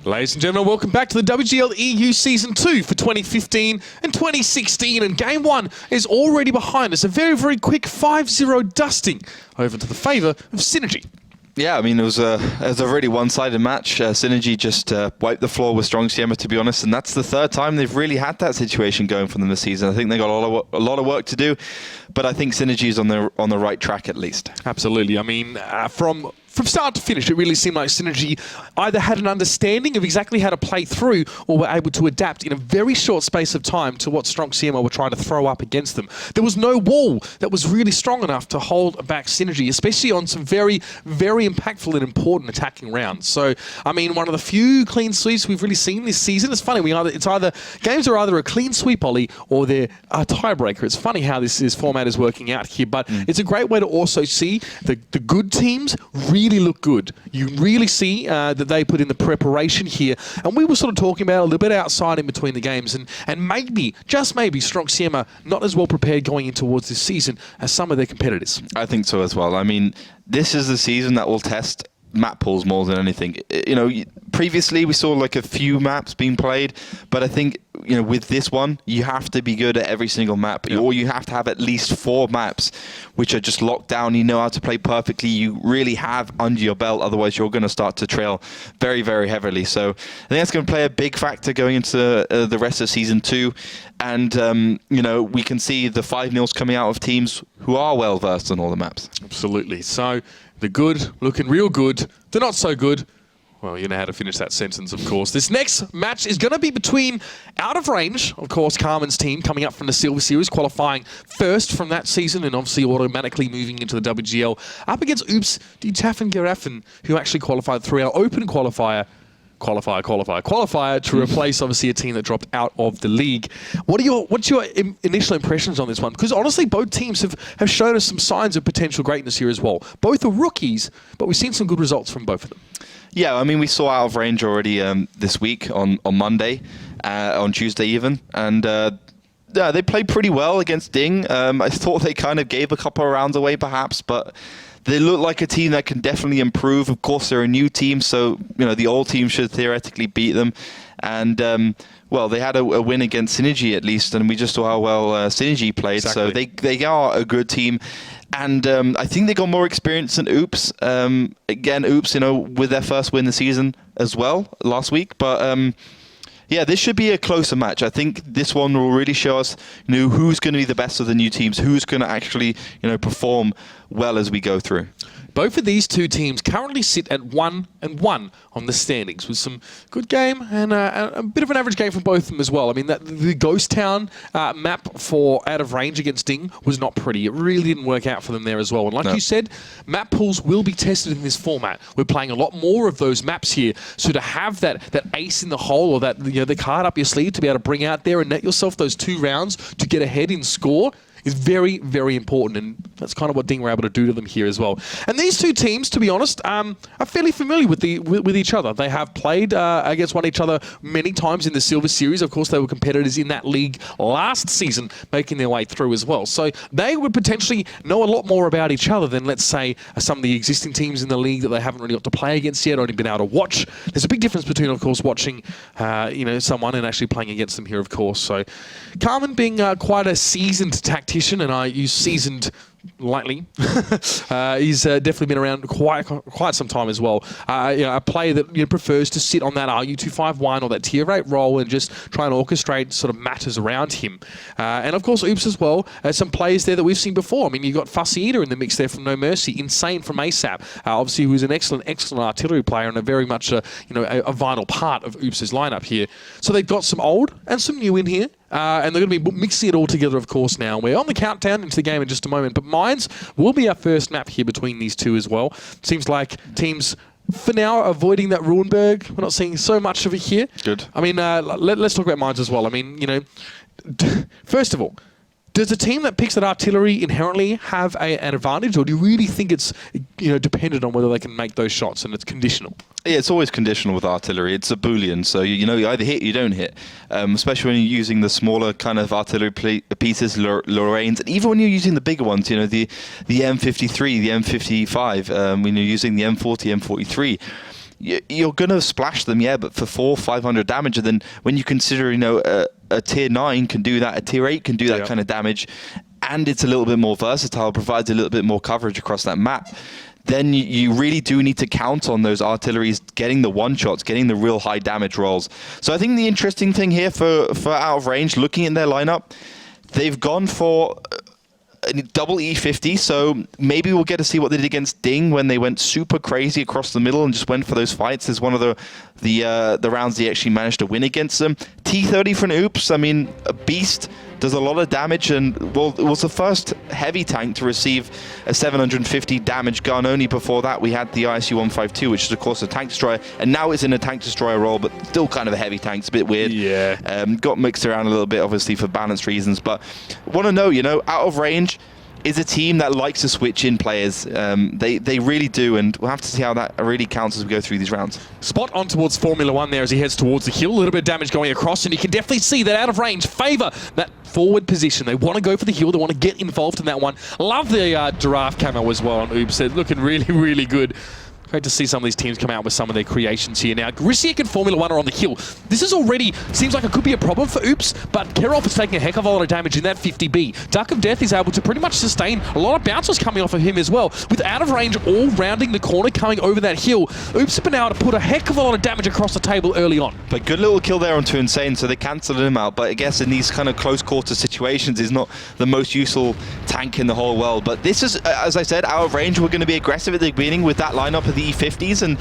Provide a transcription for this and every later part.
Ladies and gentlemen, welcome back to the WGLEU Season 2 for 2015 and 2016. And Game 1 is already behind us. A very, very quick 5-0 dusting over to the favour of Synergy. Yeah, I mean, it was a really one-sided match. Synergy just wiped the floor with Strong Siema, to be honest, and that's the third time they've really had that situation going for them this season. I think they got a lot of work to do, but I think Synergy is on the right track at least. Absolutely. I mean, from start to finish, it really seemed like Synergy either had an understanding of exactly how to play through or were able to adapt in a very short space of time to what Strong Siema were trying to throw up against them. There was no wall that was really strong enough to hold back Synergy, especially on some very, very impactful and important attacking rounds. So, I mean, one of the few clean sweeps we've really seen this season. It's funny, games are either a clean sweep, Ollie, or they're a tiebreaker. It's funny how this format is working out here, but it's a great way to also see the good teams really look good. You really see that they put in the preparation here. And we were sort of talking about a little bit outside in between the games. And maybe, just maybe, Strong Siema not as well prepared going in towards this season as some of their competitors. I think so as well. I mean, this is the season that will test map pools more than anything. You know, previously we saw like a few maps being played, but I think, you know, with this one, you have to be good at every single map, or you have to have at least 4 maps which are just locked down. You know how to play perfectly. You really have under your belt. Otherwise, you're going to start to trail very, very heavily. So I think that's going to play a big factor going into the rest of Season 2. And, you know, we can see the 5-0s coming out of teams who are well versed on all the maps. Absolutely. So the good, looking real good. The not so good, well, you know how to finish that sentence, of course. This next match is going to be between Out of Range, of course, Carmen's team, coming up from the Silver Series, qualifying first from that season and obviously automatically moving into the WGL, up against Oops, Ditafen Gerafen, who actually qualified through our open qualifier to replace, obviously, a team that dropped out of the league. What's your initial impressions on this one? Because honestly, both teams have shown us some signs of potential greatness here as well. Both are rookies, but we've seen some good results from both of them. Yeah, I mean, we saw Out of Range already this week on Monday, on Tuesday even, and yeah, they played pretty well against Ding. I thought they kind of gave a couple of rounds away perhaps, but they look like a team that can definitely improve. Of course, they're a new team, so you know the old team should theoretically beat them. And well, they had a win against Synergy at least, and we just saw how well Synergy played. Exactly. So they are a good team. And I think they got more experience than Oops. Again, Oops, you know, with their first win this season as well last week. But yeah, this should be a closer match. I think this one will really show us, you know, who's going to be the best of the new teams, who's going to actually, you know, perform well as we go through. Both of these two teams currently sit at 1-1 on the standings, with some good game and a bit of an average game from both of them as well. I mean, the Ghost Town map for Out of Range against Ding was not pretty. It really didn't work out for them there as well. And like you said, map pools will be tested in this format. We're playing a lot more of those maps here, so to have that ace in the hole, or that, you know, the card up your sleeve to be able to bring out there and net yourself those 2 rounds to get ahead in score is very, very important, and that's kind of what Ding were able to do to them here as well. And these two teams, to be honest, are fairly familiar with each other. They have played against one each other many times in the Silver Series. Of course, they were competitors in that league last season, making their way through as well. So they would potentially know a lot more about each other than, let's say, some of the existing teams in the league that they haven't really got to play against yet, only been able to watch. There's a big difference between, of course, watching you know, someone and actually playing against them here, of course. So Carmen being quite a seasoned tactician, and I use seasoned lightly. He's definitely been around quite some time as well. You know, a player that, you know, prefers to sit on that RU251 or that tier 8 role and just try and orchestrate sort of matters around him. And of course, Oops as well. Some players there that we've seen before. I mean, you've got Fussy Eater in the mix there from No Mercy, Insane from ASAP. Obviously, who's an excellent artillery player and a very much you know, a vital part of Oops' lineup here. So they've got some old and some new in here. And they're going to be mixing it all together, of course, now. We're on the countdown into the game in just a moment, but Mines will be our first map here between these two as well. Seems like teams, for now, are avoiding that Ruinberg. We're not seeing so much of it here. Good. I mean, let's talk about Mines as well. I mean, you know, first of all, does a team that picks that artillery inherently have an advantage, or do you really think it's, you know, dependent on whether they can make those shots and it's conditional? Yeah, it's always conditional with artillery. It's a Boolean, so you know, you either hit or you don't hit. Especially when you're using the smaller kind of artillery pieces, Lorraines, and even when you're using the bigger ones, you know, the M53, the M55, when you're using the M40, M43. you're going to splash them, yeah, but for 400-500 damage. And then when you consider, a tier 9 can do that, a tier 8 can do that kind of damage, and it's a little bit more versatile, provides a little bit more coverage across that map, then you really do need to count on those artilleries getting the one-shots, getting the real high damage rolls. So I think the interesting thing here for out of range, looking in their lineup, they've gone for a double E50, so maybe we'll get to see what they did against Ding when they went super crazy across the middle and just went for those fights. As one of the rounds they actually managed to win against them. T30 for an Oops, I mean, a beast, does a lot of damage, and well, it was the first heavy tank to receive a 750 damage gun. Only before that we had the ISU-152, which is of course a tank destroyer, and now it's in a tank destroyer role, but still kind of a heavy tank. It's a bit weird. Yeah. Got mixed around a little bit, obviously for balance reasons, but want to know, out of range is a team that likes to switch in players. They really do, and we'll have to see how that really counts as we go through these rounds. Spot on towards Formula 1 there as he heads towards the hill. A little bit of damage going across, and you can definitely see that out of range favour that forward position. They want to go for the hill. They want to get involved in that one. Love the giraffe camo as well on Oops. They're looking really, really good. Great to see some of these teams come out with some of their creations here. Now, Grisiek and Formula 1 are on the hill. This is already, seems like it could be a problem for Oops, but Kerolf is taking a heck of a lot of damage in that 50B. Duck of Death is able to pretty much sustain a lot of bounces coming off of him as well. With out of range all rounding the corner, coming over that hill, Oops have been able to put a heck of a lot of damage across the table early on. But good little kill there onto Insane, so they cancelled him out. But I guess in these kind of close quarter situations, he's not the most useful tank in the whole world. But this is, as I said, out of range. We're going to be aggressive at the beginning with that lineup of the E50s, and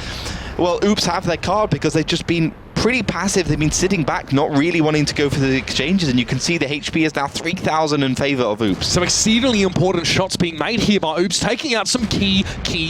well, Oops have their card because they've just been pretty passive. They've been sitting back, not really wanting to go for the exchanges, and you can see the HP is now 3,000 in favor of Oops. Some exceedingly important shots being made here by Oops, taking out some key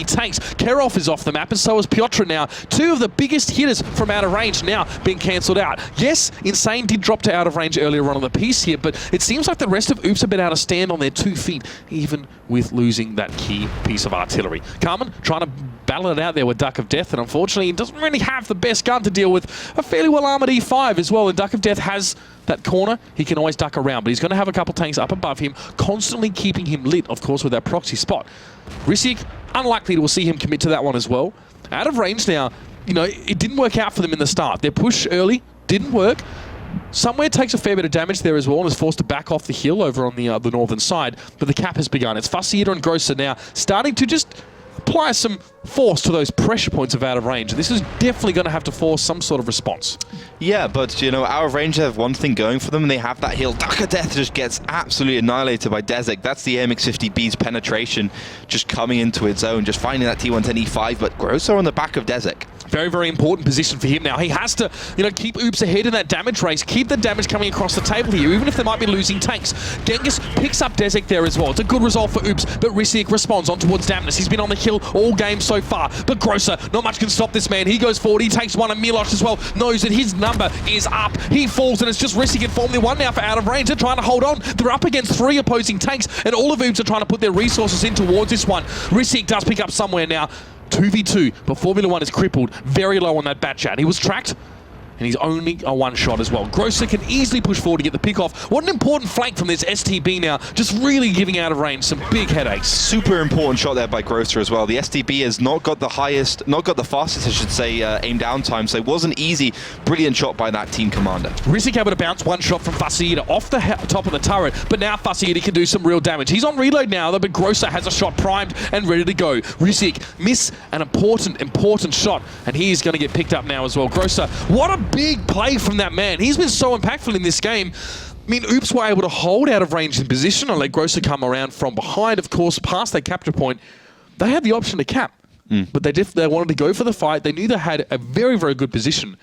tanks. Kerolf is off the map, and so is Piotr now. Two of the biggest hitters from out of range now being cancelled out. Yes, Insane did drop to out of range earlier on the piece here, but it seems like the rest of Oops have been able to stand on their 2 feet, even with losing that key piece of artillery. Carmen trying to battle it out there with Duck of Death, and unfortunately he doesn't really have the best gun to deal with a fairly well armored E5 as well, and Duck of Death has that corner. He can always duck around, but he's going to have a couple tanks up above him, constantly keeping him lit, of course, with that proxy spot. Grisiek, unlikely to see him commit to that one as well. Out of range now, it didn't work out for them in the start. Their push early didn't work. Somewhere takes a fair bit of damage there as well and is forced to back off the hill over on the northern side, but the cap has begun. It's Fussy Eater and Grosser now starting to just apply some force to those pressure points of out of range. This is definitely going to have to force some sort of response. Yeah, but out of range they have one thing going for them, and they have that hill. Duck of Death just gets absolutely annihilated by Desek. That's the AMX-50B's penetration just coming into its own, just finding that T110 E5, but Grosser on the back of Desek. Very, very important position for him now. He has to, keep Oops ahead in that damage race, keep the damage coming across the table here, even if they might be losing tanks. Genghis picks up Desek there as well. It's a good result for Oops, but Risiek responds on towards Damnus. He's been on the hill all game so far, but Grosser, not much can stop this man. He goes forward, he takes one, and Milosh as well knows that his number is up. He falls, and it's just Risiek and Formula 1 now for out of range. They're trying to hold on. They're up against 3 opposing tanks, and all of Oops are trying to put their resources in towards this one. Risiek does pick up somewhere now. 2v2, but Formula 1 is crippled very low on that bat chat. He was tracked, and he's only a one shot as well. Grosser can easily push forward to get the pick off. What an important flank from this STB now, just really giving out of range some big headaches. Super important shot there by Grosser as well. The STB has not got the fastest, I should say, aim down time, so it was an easy, brilliant shot by that team commander. Risiek able to bounce one shot from Fussy Eater off the top of the turret, but now Fussy Eater can do some real damage. He's on reload now, though, but Grosser has a shot primed and ready to go. Risiek miss an important shot, and he's going to get picked up now as well. Grosser, what a big play from that man. He's been so impactful in this game. I mean, Oops were able to hold out of range in position and let Grosser come around from behind, of course, past that capture point. They had the option to cap, but they wanted to go for the fight. They knew they had a very, very good position.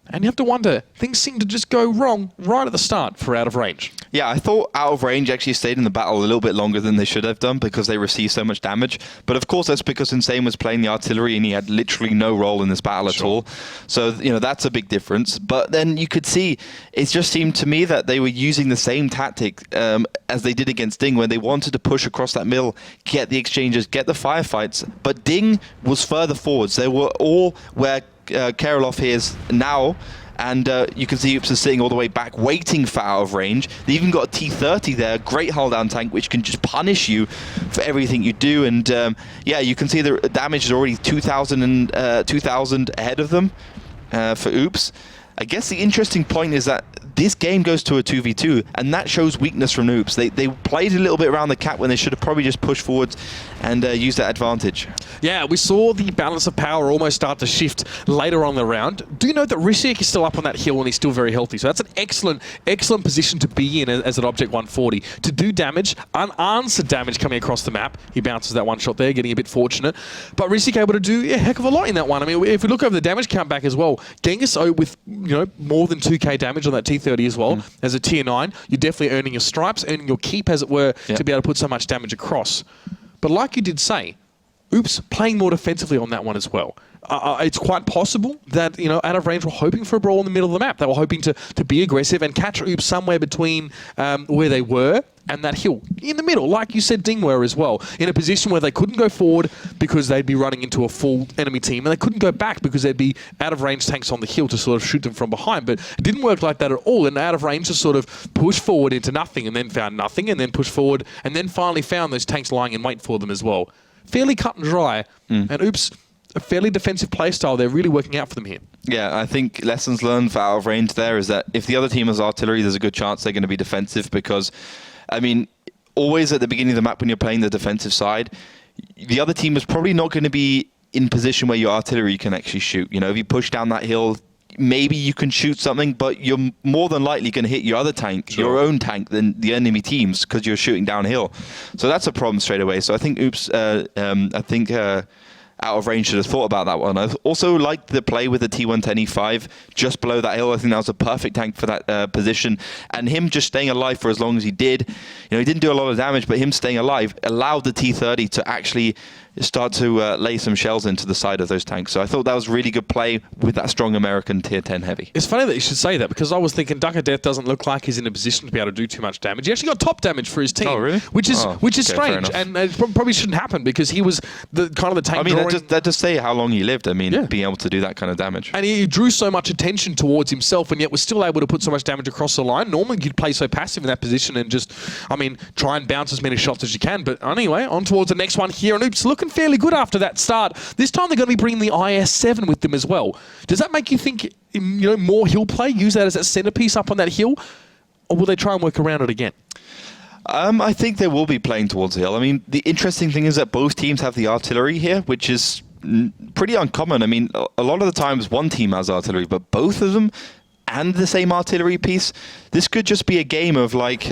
And you have to wonder, things seem to just go wrong right at the start for out of range. Yeah, I thought out of range actually stayed in the battle a little bit longer than they should have done because they received so much damage. But of course, that's because Insane was playing the artillery and he had literally no role in this battle at all. So, that's a big difference. But then you could see, it just seemed to me that they were using the same tactic as they did against Ding when they wanted to push across that middle, get the exchanges, get the firefights. But Ding was further forwards. They were all where Kerolf is now, And you can see Oops is sitting all the way back, waiting for out of range. They even got a T-30 there, great hull down tank, which can just punish you for everything you do. And yeah, you can see the damage is already 2,000 ahead of them for Oops. I guess the interesting point is that this game goes to a 2v2, and that shows weakness from Oops. They played a little bit around the cap when they should have probably just pushed forwards and used that advantage. Yeah, we saw the balance of power almost start to shift later on in the round. Do you know that Risiek is still up on that hill and he's still very healthy? So that's an excellent position to be in as an Object 140. To do damage, unanswered damage coming across the map. He bounces that one shot there, getting a bit fortunate. But Risiek able to do a heck of a lot in that one. I mean, if we look over the damage count back as well, Genghis with more than 2k damage on that T-30 as well. As a tier 9, you're definitely earning your stripes, earning your keep, as it were, to be able to put so much damage across. But like you did say, Oops playing more defensively on that one as well. It's quite possible that, out of range, were hoping for a brawl in the middle of the map. They were hoping to be aggressive and catch Oops somewhere between where they were and that hill in the middle, like you said Ding were as well, in a position where they couldn't go forward because they'd be running into a full enemy team, and they couldn't go back because there'd be out-of-range tanks on the hill to sort of shoot them from behind. But it didn't work like that at all, and out-of-range just sort of pushed forward into nothing and then found nothing and then pushed forward and then finally found those tanks lying in wait for them as well. Fairly cut and dry, and Oops, a fairly defensive playstyle. They're really working out for them here. Yeah, I think lessons learned for out of range there is that if the other team has artillery, there's a good chance they're going to be defensive because, I mean, always at the beginning of the map when you're playing the defensive side, the other team is probably not going to be in position where your artillery can actually shoot. If you push down that hill, maybe you can shoot something, but you're more than likely going to hit your other tank, your own tank, than the enemy teams because you're shooting downhill. So that's a problem straight away. So I think Oops, out of range should have thought about that one. I also liked the play with the T110E5 just below that hill. I think that was a perfect tank for that position. And him just staying alive for as long as he did, he didn't do a lot of damage, but him staying alive allowed the T30 to actually start to lay some shells into the side of those tanks. So I thought that was really good play with that strong American tier 10 heavy. It's funny that you should say that because I was thinking Duck of Death doesn't look like he's in a position to be able to do too much damage. He actually got top damage for his team, really? which is strange, and it probably shouldn't happen because he was the tank. I mean, that just say how long he lived. I mean, being able to do that kind of damage. And he drew so much attention towards himself, and yet was still able to put so much damage across the line. Normally, you'd play so passive in that position and just, try and bounce as many shots as you can. But anyway, on towards the next one here, and Oops looking fairly good after that start. This time they're going to be bringing the IS-7 with them as well. Does that make you think, more hill play, use that as a centerpiece up on that hill, or will they try and work around it again? I think they will be playing towards the hill. I mean, the interesting thing is that both teams have the artillery here, which is pretty uncommon. I mean, a lot of the times one team has artillery, but both of them and the same artillery piece. This could just be a game of like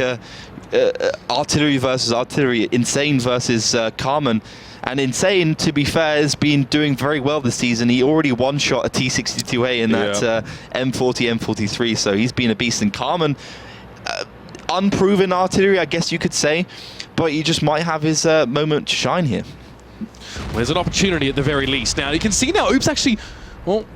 artillery versus artillery, Insane versus Carmen. And Insane, to be fair, has been doing very well this season. He already one-shot a T-62A in that M40, M43, so he's been a beast. And Carmen, unproven artillery, I guess you could say, but he just might have his moment to shine here. Well, there's an opportunity at the very least. Now, you can see now, Oops actually...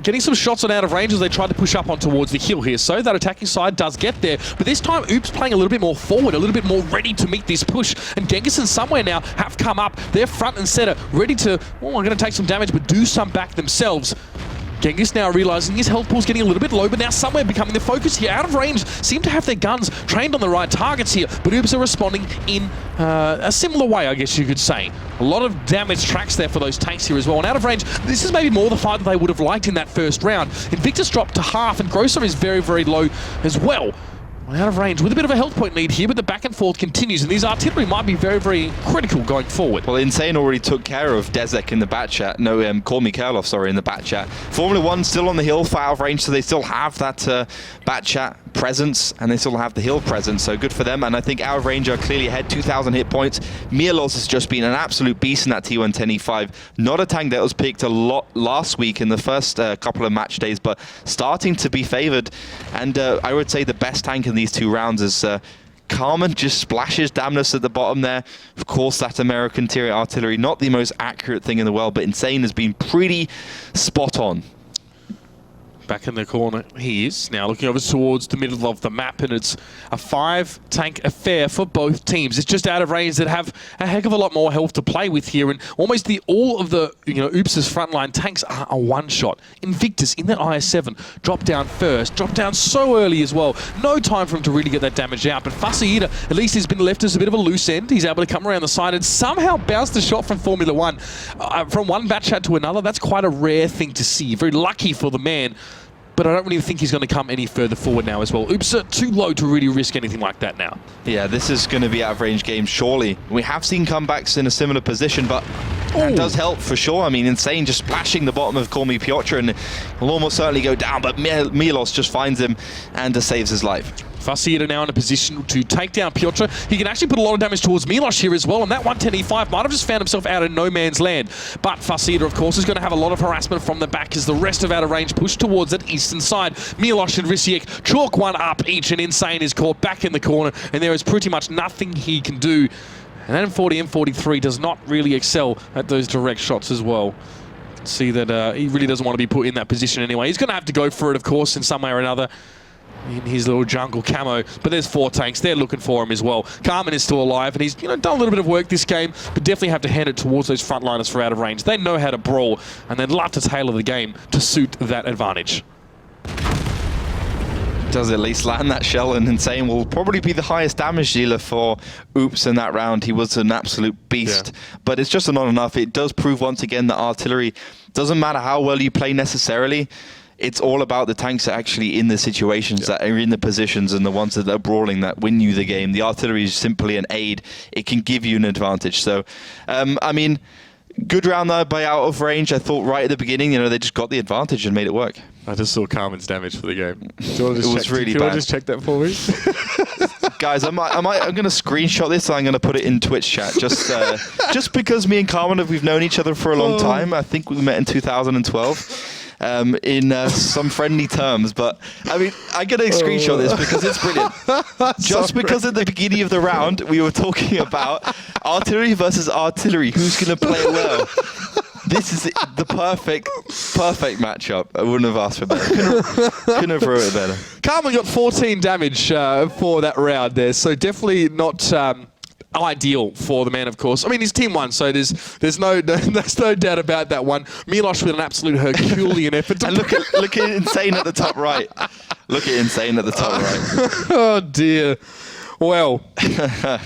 getting some shots on out of range as they try to push up on towards the hill here. So that attacking side does get there. But this time, Oops playing a little bit more forward, a little bit more ready to meet this push. And Genghis and somewhere now have come up. They're front and center, ready to, I'm going to take some damage, but do some back themselves. Genghis now realizing his health pool's getting a little bit low, but now somewhere becoming the focus here. Out of range, seem to have their guns trained on the right targets here, but Oops are responding in a similar way, I guess you could say. A lot of damage tracks there for those tanks here as well. And out of range, this is maybe more the fight that they would have liked in that first round. Invictus dropped to half, and Grosser is very, very low as well. Out of range with a bit of a health point lead here, but the back and forth continues, and these artillery might be very, very critical going forward. Well, Insane already took care of Dezek in the bat chat. No, Call Mikhailov, sorry, in the bat chat. Formula 1 still on the hill for out of range, so they still have that bat chat presence, and they still have the hill presence, so good for them. And I think out of range are clearly ahead, 2,000 hit points. Mialos has just been an absolute beast in that T110E5. Not a tank that was picked a lot last week in the first couple of match days, but starting to be favored. And I would say the best tank in these 2 rounds is Carmen just splashes Damnus at the bottom there. Of course, that American tier artillery, not the most accurate thing in the world, but Insane has been pretty spot on. Back in the corner he is. Now looking over towards the middle of the map, and it's a 5-tank affair for both teams. It's just out of range that have a heck of a lot more health to play with here, and almost all of the Oops' frontline tanks are a one-shot. Invictus in that IS-7 drop down first, drop down so early as well. No time for him to really get that damage out, but Fussy Eater at least has been left as a bit of a loose end. He's able to come around the side and somehow bounce the shot from Formula 1. From one batch hat to another, that's quite a rare thing to see. Very lucky for the man, but I don't really think he's going to come any further forward now as well. Oops are too low to really risk anything like that now. Yeah, this is going to be out of range game, surely. We have seen comebacks in a similar position, but that does help for sure. I mean, Insane just splashing the bottom of Call Me Piotr, and will almost certainly go down, but Milos just finds him and saves his life. Fussy Eater now in a position to take down Piotr. He can actually put a lot of damage towards Milos here as well, and that 110E5 might have just found himself out in no man's land. But Fussy Eater, of course, is going to have a lot of harassment from the back as the rest of out of range push towards that eastern side. Milos and Risiek chalk one up each, and Insane is caught back in the corner, and there is pretty much nothing he can do. And M40, M43 does not really excel at those direct shots as well. See that he really doesn't want to be put in that position anyway. He's going to have to go for it, of course, in some way or another, in his little jungle camo, but there's 4 tanks. They're looking for him as well. Carmen is still alive, and he's done a little bit of work this game, but definitely have to hand it towards those frontliners for out of range. They know how to brawl, and they'd love to tailor the game to suit that advantage. Does at least land that shell, and Insane will probably be the highest damage dealer for Oops in that round. He was an absolute beast, but it's just not enough. It does prove once again that artillery doesn't matter how well you play necessarily. It's all about the tanks that are actually in the situations, that are in the positions, and the ones that are brawling that win you the game. The artillery is simply an aid. It can give you an advantage. So, I mean, good round there by out of range. I thought right at the beginning, they just got the advantage and made it work. I just saw Carmen's damage for the game. It was really bad. Can you just check that for me? Guys, I'm going to screenshot this and I'm going to put it in Twitch chat. Just because me and Carmen, we've known each other for a long time. I think we met in 2012. In some friendly terms, but I mean, I'm going to screenshot this because it's brilliant. Just because at the beginning of the round, we were talking about artillery versus artillery, who's going to play well. This is the perfect matchup. I wouldn't have asked for better. Couldn't have wrote it better. Carmen got 14 damage for that round there, so definitely not ideal for the man, of course. I mean, he's team one, so there's no doubt about that one. Milos with an absolute Herculean effort. And look at Insane at the top right. Look at Insane at the top right. Oh dear. Well,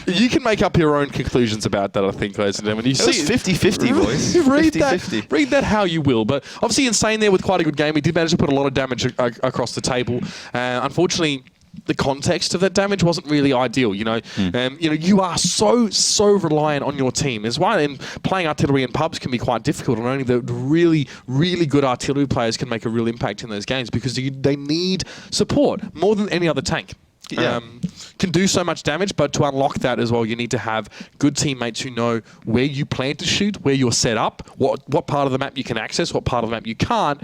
you can make up your own conclusions about that, I think, ladies and gentlemen. You see, 50-50, boys. Read that how you will. But obviously, Insane there with quite a good game. He did manage to put a lot of damage across the table. Unfortunately, the context of that damage wasn't really ideal. You are so reliant on your team. There's why in playing artillery in pubs can be quite difficult, and only the really, really good artillery players can make a real impact in those games because they need support more than any other tank. Can do so much damage, but to unlock that as well, you need to have good teammates who know where you plan to shoot, where you're set up, what part of the map you can access, what part of the map you can't,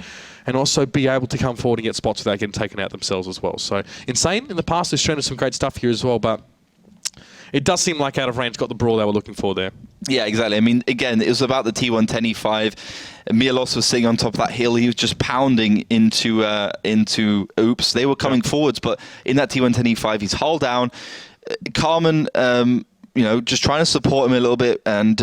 and also be able to come forward and get spots without getting taken out themselves as well. So Insane in the past has shown us some great stuff here as well, but it does seem like out of range got the brawl they were looking for there. Yeah, exactly. I mean, again, it was about the T110E5. Milos was sitting on top of that hill. He was just pounding into Oops. They were coming forwards, but in that T110E5, he's hull down. Carmen, just trying to support him a little bit and,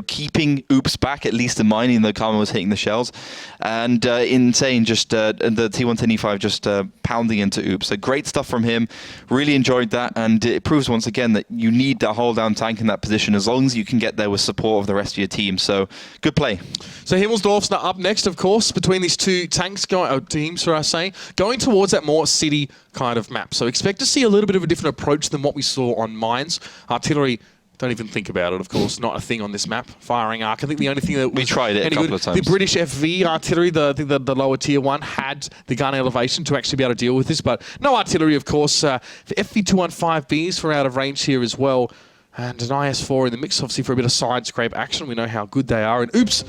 keeping Oops back, at least in mine, even though Carmen was hitting the shells. And Insane, just the T110E5 just pounding into Oops. So great stuff from him. Really enjoyed that. And it proves once again that you need that hold down tank in that position as long as you can get there with support of the rest of your team. So good play. So Himmelsdorf's now up next, of course, between these two tanks going towards that more city kind of map. So expect to see a little bit of a different approach than what we saw on Mines. Artillery, don't even think about it, of course, not a thing on this map. Firing arc, I think the only thing that we tried it a couple of times. The British FV artillery, the lower tier one, had the gun elevation to actually be able to deal with this, but no artillery, of course. The FV215Bs for out of range here as well, and an IS-4 in the mix, obviously, for a bit of side scrape action. We know how good they are, and Oops,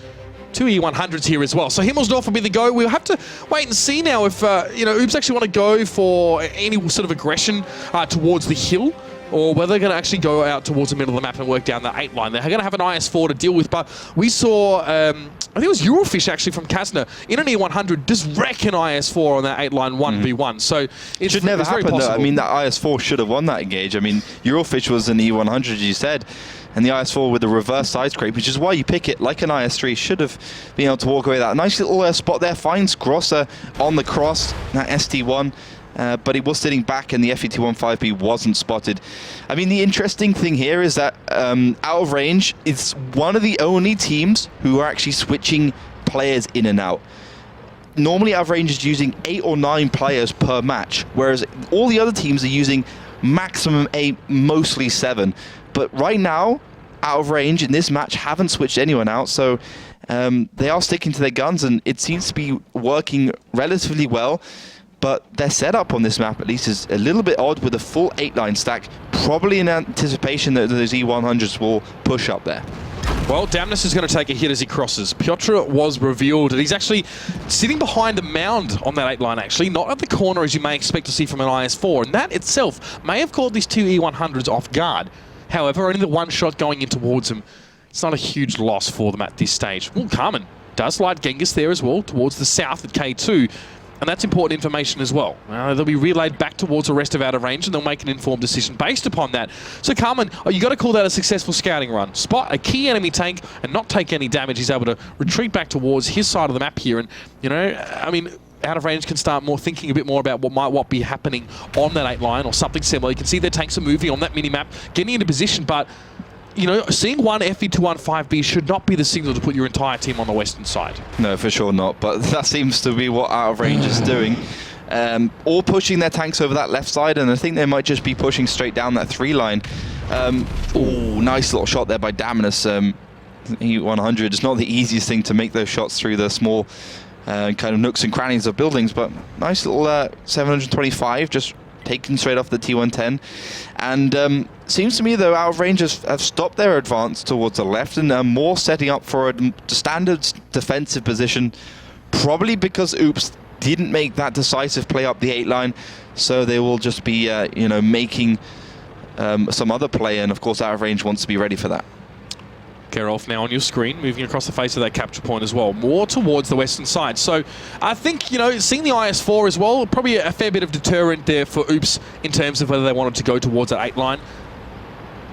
2 E100s here as well. So Himmelsdorf will be the go. We'll have to wait and see now if, Oops actually want to go for any sort of aggression towards the hill. or whether they're going to actually go out towards the middle of the map and work down that 8 line. They're going to have an IS-4 to deal with, but we saw, I think it was Eurofish actually from Kasna, in an E100, just wreck an IS-4 on that 8 line 1v1. So it should never happen though. I mean, that IS-4 should have won that engage. I mean, Eurofish was an E100, as you said, and the IS-4 with the reverse side scrape, which is why you pick it like an IS-3, should have been able to walk away with that. Nice little spot there, finds Grosser on the cross, that ST1. But he was sitting back and the FE215B wasn't spotted. I mean, the interesting thing here is that Out of Range is one of the only teams who are actually switching players in and out. Normally, Out of Range is using 8 or 9 players per match, whereas all the other teams are using maximum 8, mostly 7. But right now, Out of Range in this match haven't switched anyone out, so they are sticking to their guns, and it seems to be working relatively well. But their setup on this map, at least, is a little bit odd with a full 8-line stack, probably in anticipation that those E100s will push up there. Well, Damnus is going to take a hit as he crosses. Piotr was revealed, and he's actually sitting behind a mound on that 8-line, actually, not at the corner as you may expect to see from an IS-4, and that itself may have caught these 2 E100s off guard. However, only the one shot going in towards him. It's not a huge loss for them at this stage. Well, Carmen does light Genghis there as well, towards the south at K2. And that's important information as well. They'll be relayed back towards the rest of Out of Range, and they'll make an informed decision based upon that. So Carmen, you got to call that a successful scouting run. Spot a key enemy tank and not take any damage. He's able to retreat back towards his side of the map here. And, you know, I mean, Out of Range can start thinking a bit more about what might be happening on that 8 line or something similar. You can see their tanks are moving on that mini-map, getting into position, but you know, seeing one FE215B should not be the signal to put your entire team on the western side. No, for sure not, but that seems to be what Out of Range is doing. All pushing their tanks over that left side, and I think they might just be pushing straight down that 3 line. Oh, nice little shot there by Daminus. E100, it's not the easiest thing to make those shots through the small kind of nooks and crannies of buildings, but nice little 725, just taken straight off the T110. And seems to me, though, Out of Range have stopped their advance towards the left and are more setting up for a standard defensive position, probably because Oops didn't make that decisive play up the 8 line, so they will just be, you know, making some other play, and of course Out of Range wants to be ready for that. Gerolf now on your screen, moving across the face of that capture point as well, more towards the western side. So I think, you know, seeing the IS-4 as well, probably a fair bit of deterrent there for Oops in terms of whether they wanted to go towards that 8 line.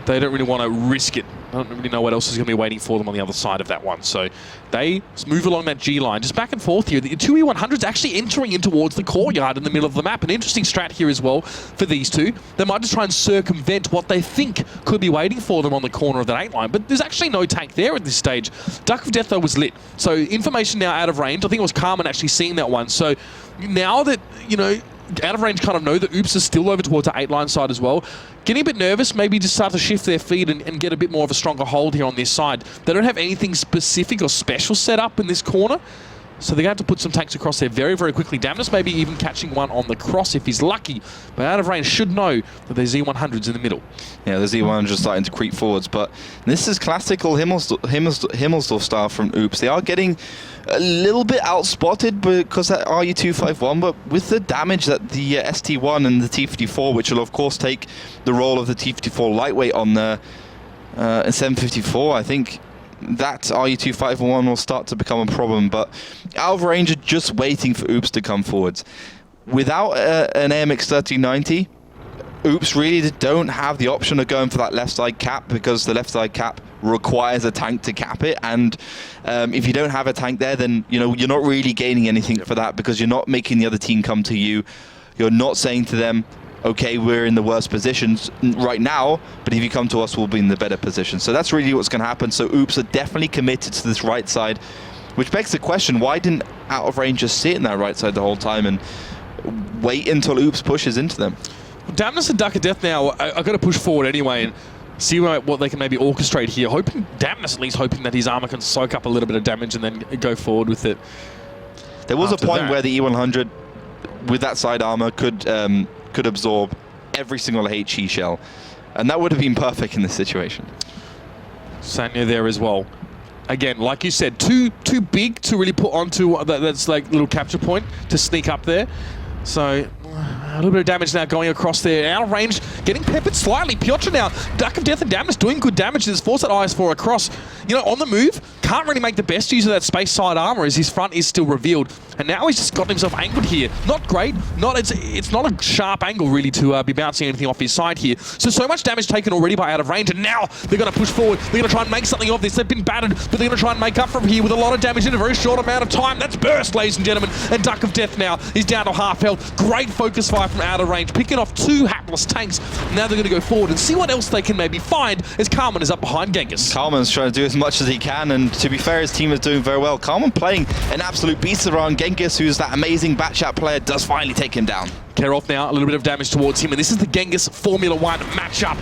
They don't really want to risk it. I don't really know what else is going to be waiting for them on the other side of that one. So they move along that G line, just back and forth here. The 2 E100s actually entering in towards the courtyard in the middle of the map. An interesting strat here as well for these two. They might just try and circumvent what they think could be waiting for them on the corner of that 8 line. But there's actually no tank there at this stage. Duck of Death, though, was lit. So information now Out of Range. I think it was Carmen actually seeing that one. So now that, you know, Out of Range kind of know that Oops is still over towards the 8 line side as well. Getting a bit nervous, maybe just start to shift their feet and get a bit more of a stronger hold here on this side. They don't have anything specific or special set up in this corner, so they're going to have to put some tanks across there very, very quickly. Damnus maybe even catching one on the cross if he's lucky, but Out of Range should know that there's Z100s in the middle. Yeah, the Z100s are starting to creep forwards, but this is classical Himmelsdorf style from Oops. They are getting a little bit outspotted because that RU251, but with the damage that the ST1 and the T54, which will of course take the role of the T54 lightweight on the 754, I think that RU251 will start to become a problem. But Out of Range are just waiting for Oops to come forwards. Without an AMX 1390, Oops really don't have the option of going for that left side cap, because the left side cap requires a tank to cap it, and if you don't have a tank there, then you know you're not really gaining anything for that, because you're not making the other team come to you. You're not saying to them, okay, we're in the worst positions right now, but if you come to us, we'll be in the better position. So that's really what's going to happen. So Oops are definitely committed to this right side, which begs the question, why didn't Out of Range just sit in that right side the whole time and wait until Oops pushes into them? Damnus and Duck of Death now are going to push forward anyway and see what they can maybe orchestrate here. Damnus at least hoping that his armor can soak up a little bit of damage and then go forward with it. There was a point where the E100 with that side armor could absorb every single HE shell, and that would have been perfect in this situation. Sanya there as well. Again, like you said, too big to really put onto that's like little capture point to sneak up there. So a little bit of damage now going across there. Out of Range getting peppered slightly. Piotr now, Duck of Death and Damage doing good damage. There's force that IS4 across. You know, on the move, can't really make the best use of that space side armor as his front is still revealed. And now he's just gotten himself angled here. Not great. It's not a sharp angle really to be bouncing anything off his side here. So much damage taken already by out of range, and now they're going to push forward. They're going to try and make something of this. They've been battered, but they're going to try and make up from here with a lot of damage in a very short amount of time. That's burst, ladies and gentlemen. And Duck of Death now is down to half health. Great focus fire from out of range, picking off 2 hapless tanks. Now they're going to go forward and see what else they can maybe find as Carmen is up behind Genghis. Carmen's trying to do as much as he can, and to be fair, his team is doing very well. Carmen playing an absolute beast around Genghis, who's that amazing Batchat player, does finally take him down. Kerov now, a little bit of damage towards him, and this is the Genghis Formula 1 matchup.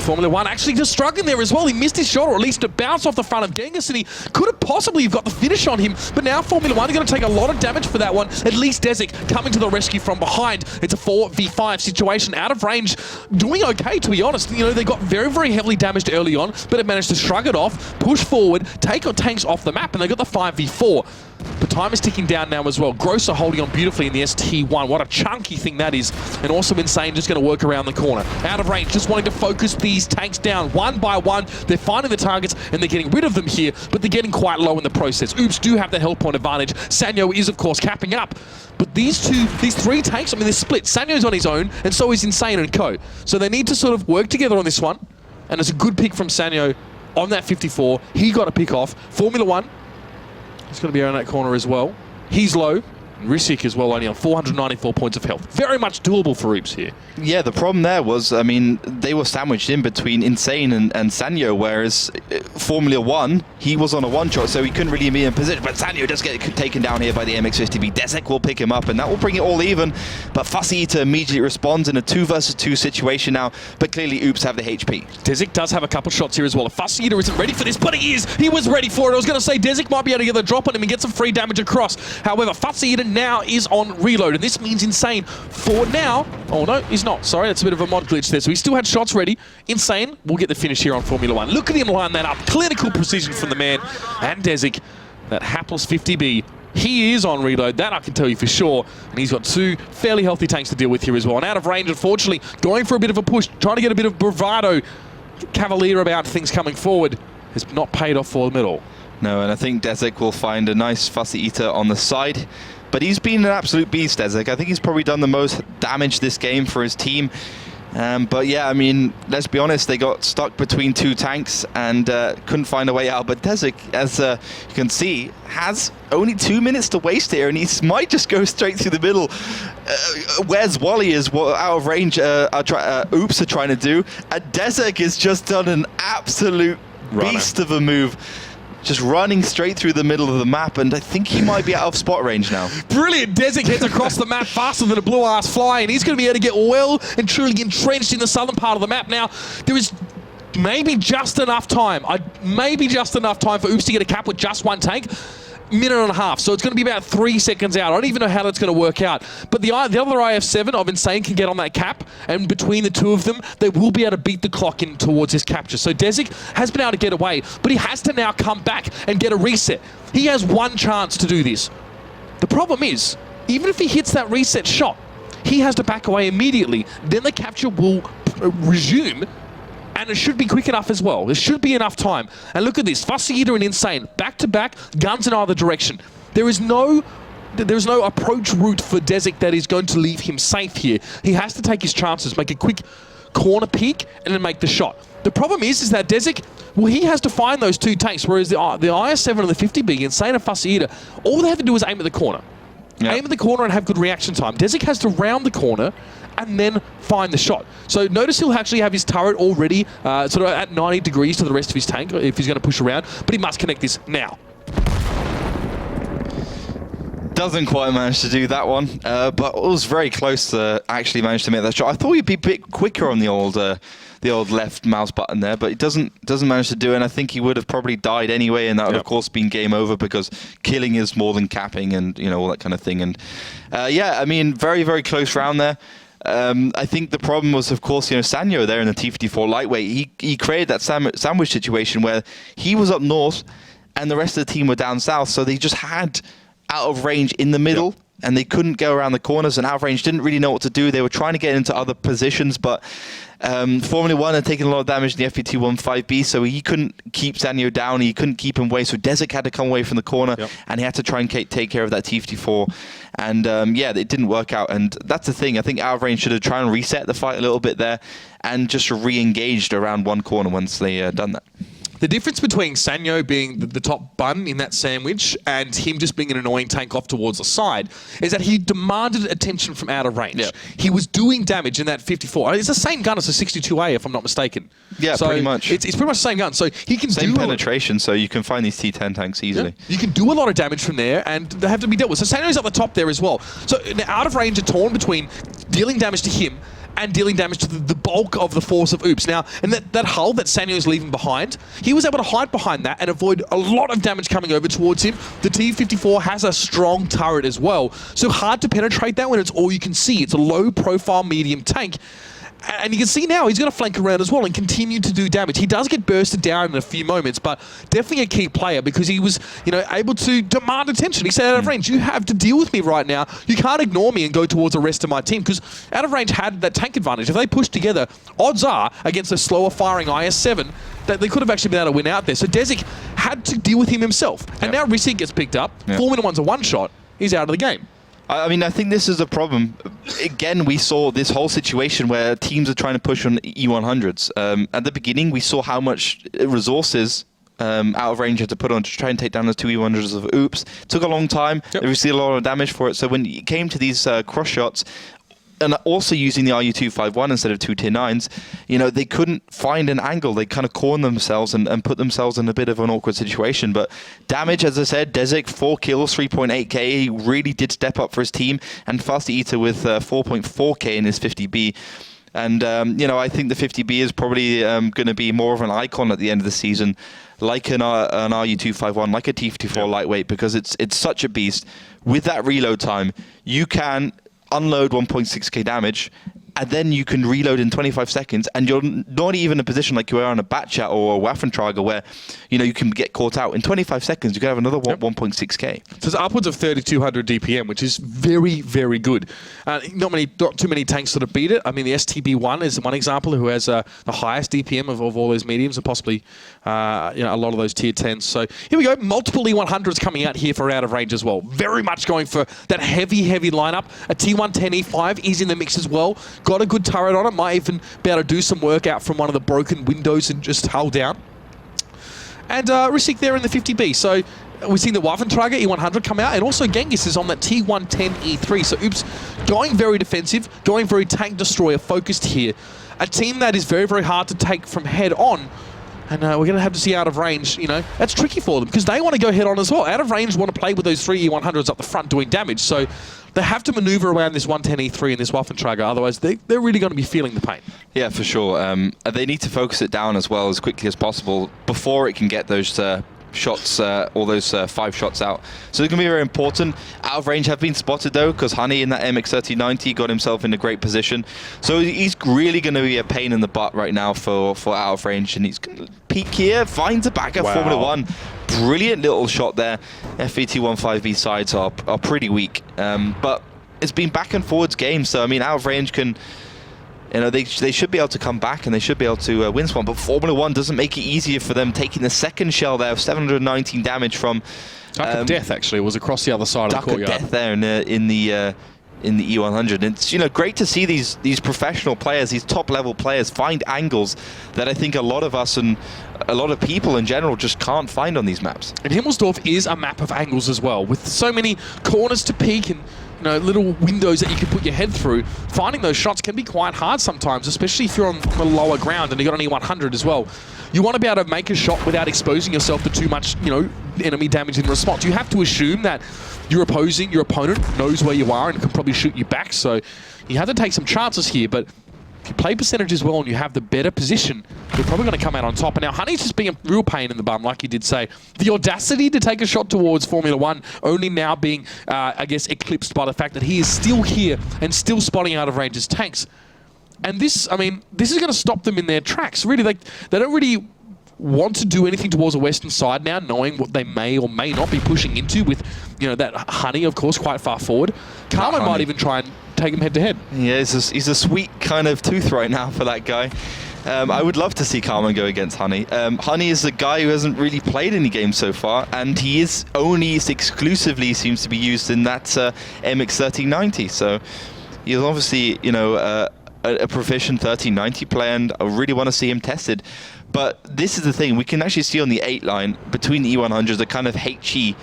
Formula 1 actually just struggling there as well. He missed his shot, or at least it bounced off the front of Genghis, and he could have possibly got the finish on him. But now Formula 1 are going to take a lot of damage for that one. At least Desik coming to the rescue from behind. It's a 4v5 situation. Out of range, doing okay, to be honest. You know, they got very, very heavily damaged early on, but it managed to shrug it off, push forward, take tanks off the map, and they got the 5v4. But time is ticking down now as well. Grosser holding on beautifully in the ST1. What a chunky thing that is. And also Insane just going to work around the corner. Out of range, just wanting to focus these tanks down one by one. They're finding the targets and they're getting rid of them here, but they're getting quite low in the process. Oops do have the health point advantage. Sanyo is, of course, capping up. But these 3 tanks, I mean, they're split. Sanyo's on his own, and so is Insane and Co. So they need to sort of work together on this one. And it's a good pick from Sanyo on that 54. He got a pick off. Formula 1. He's going to be around that corner as well. He's low. Risik as well, only on 494 points of health. Very much doable for Oops here. Yeah, the problem there was, I mean, they were sandwiched in between Insane and Sanyo, whereas Formula 1, he was on a one-shot, so he couldn't really be in position. But Sanyo does get taken down here by the MX-50B. Desik will pick him up, and that will bring it all even. But Fussy Eater immediately responds in a 2 versus 2 situation now, but clearly Oops have the HP. Desik does have a couple shots here as well. If Fussy Eater isn't ready for this, but he is. He was ready for it. I was going to say Desik might be able to get the drop on him and get some free damage across. However, Fussy Eater now is on reload, and this means Insane for now. Oh no, he's not. Sorry, that's a bit of a mod glitch there. So he still had shots ready. Insane will get the finish here on Formula 1. Look at him line that up. Clinical precision from the man. And Desik, that hapless 50B, he is on reload. That I can tell you for sure. And he's got 2 fairly healthy tanks to deal with here as well. And out of range, unfortunately, going for a bit of a push, trying to get a bit of bravado, cavalier about things coming forward, has not paid off for them at all. No, and I think Desik will find a nice Fussy Eater on the side. But he's been an absolute beast, Desik. I think he's probably done the most damage this game for his team. But yeah, I mean, let's be honest, they got stuck between 2 tanks and couldn't find a way out. But Desik, as you can see, has only 2 minutes to waste here, and he might just go straight through the middle. Where's Wally is what out of range Oops are trying to do. And Desik has just done an absolute beast of a move. Just running straight through the middle of the map, and I think he might be out of spot range now. Brilliant. Desik heads across the map faster than a blue-ass fly, and he's going to be able to get well and truly entrenched in the southern part of the map. Now, there is maybe just enough time. Maybe just enough time for Oops to get a cap with just 1 tank. Minute and a half, so it's going to be about 3 seconds out. I don't even know how that's going to work out. But the other IF7 of Insane can get on that cap, and between the 2 of them, they will be able to beat the clock in towards his capture. So Desik has been able to get away, but he has to now come back and get a reset. He has 1 chance to do this. The problem is, even if he hits that reset shot, he has to back away immediately. Then the capture will resume, and it should be quick enough as well. There should be enough time. And look at this, Fussy Eater and Insane, back-to-back, guns in either direction. There's no approach route for Desik that is going to leave him safe here. He has to take his chances, make a quick corner peek, and then make the shot. The problem is that Desik, well, he has to find those 2 tanks, whereas the IS7 and the 50B, Insane and Fussy Eater, all they have to do is aim at the corner. Yep. Aim at the corner and have good reaction time. Desik has to round the corner and then find the shot. So notice he'll actually have his turret already sort of at 90 degrees to the rest of his tank if he's going to push around, but he must connect this now. Doesn't quite manage to do that one, but it was very close to actually manage to make that shot. I thought he'd be a bit quicker on the old left mouse button there, but he doesn't manage to do it, and I think he would have probably died anyway, and that would of course been game over, because killing is more than capping and, you know, all that kind of thing. And yeah, I mean, very, very close round there. I think the problem was, of course, you know, Sanyo there in the T54 lightweight. He created that sandwich situation where he was up north and the rest of the team were down south, so they just had out of range in the middle. and they couldn't go around the corners, and Out of Range didn't really know what to do. They were trying to get into other positions, but Formula 1 had taken a lot of damage in the FPT-15B, so he couldn't keep Sanyo down, he couldn't keep him away, so Desik had to come away from the corner, and he had to try and take care of that T54. And yeah, it didn't work out, and that's the thing. I think Out of Range should have tried and reset the fight a little bit there, and just re-engaged around one corner once they done that. The difference between Sanyo being the top bun in that sandwich and him just being an annoying tank off towards the side is that he demanded attention from out of range. Yep. He was doing damage in that 54. It's the same gun as a 62A, if I'm not mistaken. Yeah, so pretty much. It's pretty much the same gun. So he can same penetration, so you can find these T10 tanks easily. Yeah. You can do a lot of damage from there, and they have to be dealt with. So Sanyo's at the top there as well. So out of range are torn between dealing damage to him and dealing damage to the bulk of the force of Oops. Now, and that hull that Sanyo's leaving behind, he was able to hide behind that and avoid a lot of damage coming over towards him. The T-54 has a strong turret as well, so hard to penetrate that when it's all you can see. It's a low-profile medium tank. And you can see now he's going to flank around as well and continue to do damage. He does get bursted down in a few moments, but definitely a key player because he was, able to demand attention. He said, out of range, you have to deal with me right now. You can't ignore me and go towards the rest of my team because out of range had that tank advantage. If they pushed together, odds are against a slower firing IS-7 that they could have actually been able to win out there. So Desik had to deal with him himself. And now Rissi gets picked up. Formula 1's a one-shot. He's out of the game. I mean, I think this is a problem. Again, we saw this whole situation where teams are trying to push on E100s. At the beginning, we saw how much resources Out of Range had to put on to try and take down those two E100s of Oops. Took a long time. They received a lot of damage for it. So when it came to these cross shots, and also using the RU-251 instead of two Tier 9s, they couldn't find an angle. They kind of cornered themselves and put themselves in a bit of an awkward situation. But damage, as I said, Desik, 4 kills, 3.8k. He really did step up for his team. And Fast Eater with 4.4k in his 50B. And, I think the 50B is probably going to be more of an icon at the end of the season, like an RU-251, like a T-54 lightweight, because it's such a beast. With that reload time, you can unload 1.6k damage, and then you can reload in 25 seconds, and you're not even in a position like you are on a Batchat or a Waffentrager where, you can get caught out. In 25 seconds, you can have another 1.6k. So it's upwards of 3,200 DPM, which is very, very good. Not too many tanks sort of beat it. I mean, the STB-1 is one example who has the highest DPM of all those mediums, and possibly a lot of those Tier 10s. So here we go. Multiple E100s coming out here for out of range as well. Very much going for that heavy, heavy lineup. A T110E5 is in the mix as well. Got a good turret on it. Might even be able to do some work out from one of the broken windows and just hull down. And Risik there in the 50B. So we've seen the Waffentrager E100 come out, and also Genghis is on that T110E3. So Oops, going very defensive, going very tank destroyer focused here. A team that is very, very hard to take from head on. And we're going to have to see out of range, that's tricky for them because they want to go head on as well. Out of range want to play with those 3 E100s up the front doing damage. So they have to maneuver around this 110E3 and this Waffentrager. Otherwise, they're really going to be feeling the pain. Yeah, for sure. They need to focus it down as well as quickly as possible before it can get those shots, all those 5 shots out. So it's going to be very important. Out of range have been spotted though, because Honey in that MX-3090 got himself in a great position. So he's really going to be a pain in the butt right now for out of range, and he's going to peek here, finds a back at Formula 1. Brilliant little shot there. FET-15B sides are pretty weak, but it's been back and forwards game. So I mean, out of range can. They should be able to come back and they should be able to win this one, but Formula 1 doesn't make it easier for them, taking the second shell there of 719 damage from Duck of Death. Actually, it was across the other side of the courtyard. Duck of Death there in the E100. It's great to see these professional players, these top level players, find angles that I think a lot of us and a lot of people in general just can't find on these maps. And Himmelsdorf is a map of angles as well, with so many corners to peek and little windows that you can put your head through. Finding those shots can be quite hard sometimes, especially if you're on the lower ground and you've got an E100 as well. You want to be able to make a shot without exposing yourself to too much, enemy damage in response. You have to assume that your opponent knows where you are and can probably shoot you back. So you have to take some chances here, but if you play percentages well and you have the better position, you're probably going to come out on top. And now Honey's just being a real pain in the bum, like you did say. The audacity to take a shot towards Formula 1 only now being, I guess, eclipsed by the fact that he is still here and still spotting out of range's tanks. And this is going to stop them in their tracks. Really, they don't really want to do anything towards the western side now, knowing what they may or may not be pushing into with, that Honey, of course, quite far forward. Carmen might even try and take him head-to-head. Yeah, he's a sweet kind of tooth right now for that guy. I would love to see Carmen go against Honey. Honey is a guy who hasn't really played any games so far, and he is only exclusively seems to be used in that MX 1390. So he's obviously, a proficient 1390 player, and I really want to see him tested. But this is the thing, we can actually see on the 8 line between the E100s a kind of HE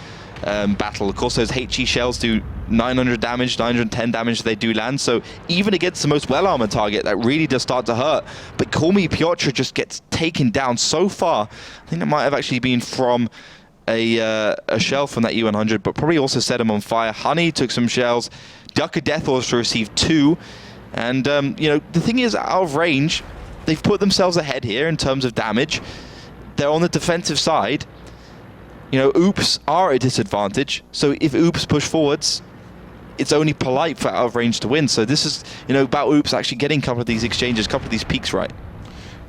battle. Of course, those HE shells do 900 damage, 910 damage they do land, so even against the most well-armored target, that really does start to hurt. But Call Me Piotr just gets taken down so far. I think that might have actually been from a shell from that E100, but probably also set him on fire. Honey took some shells. Duck of Death also received 2. And, the thing is, out of range, they've put themselves ahead here in terms of damage. They're on the defensive side. Oops are at a disadvantage. So if Oops push forwards, it's only polite for out of range to win. So this is, about Oops actually getting a couple of these exchanges, a couple of these peaks right.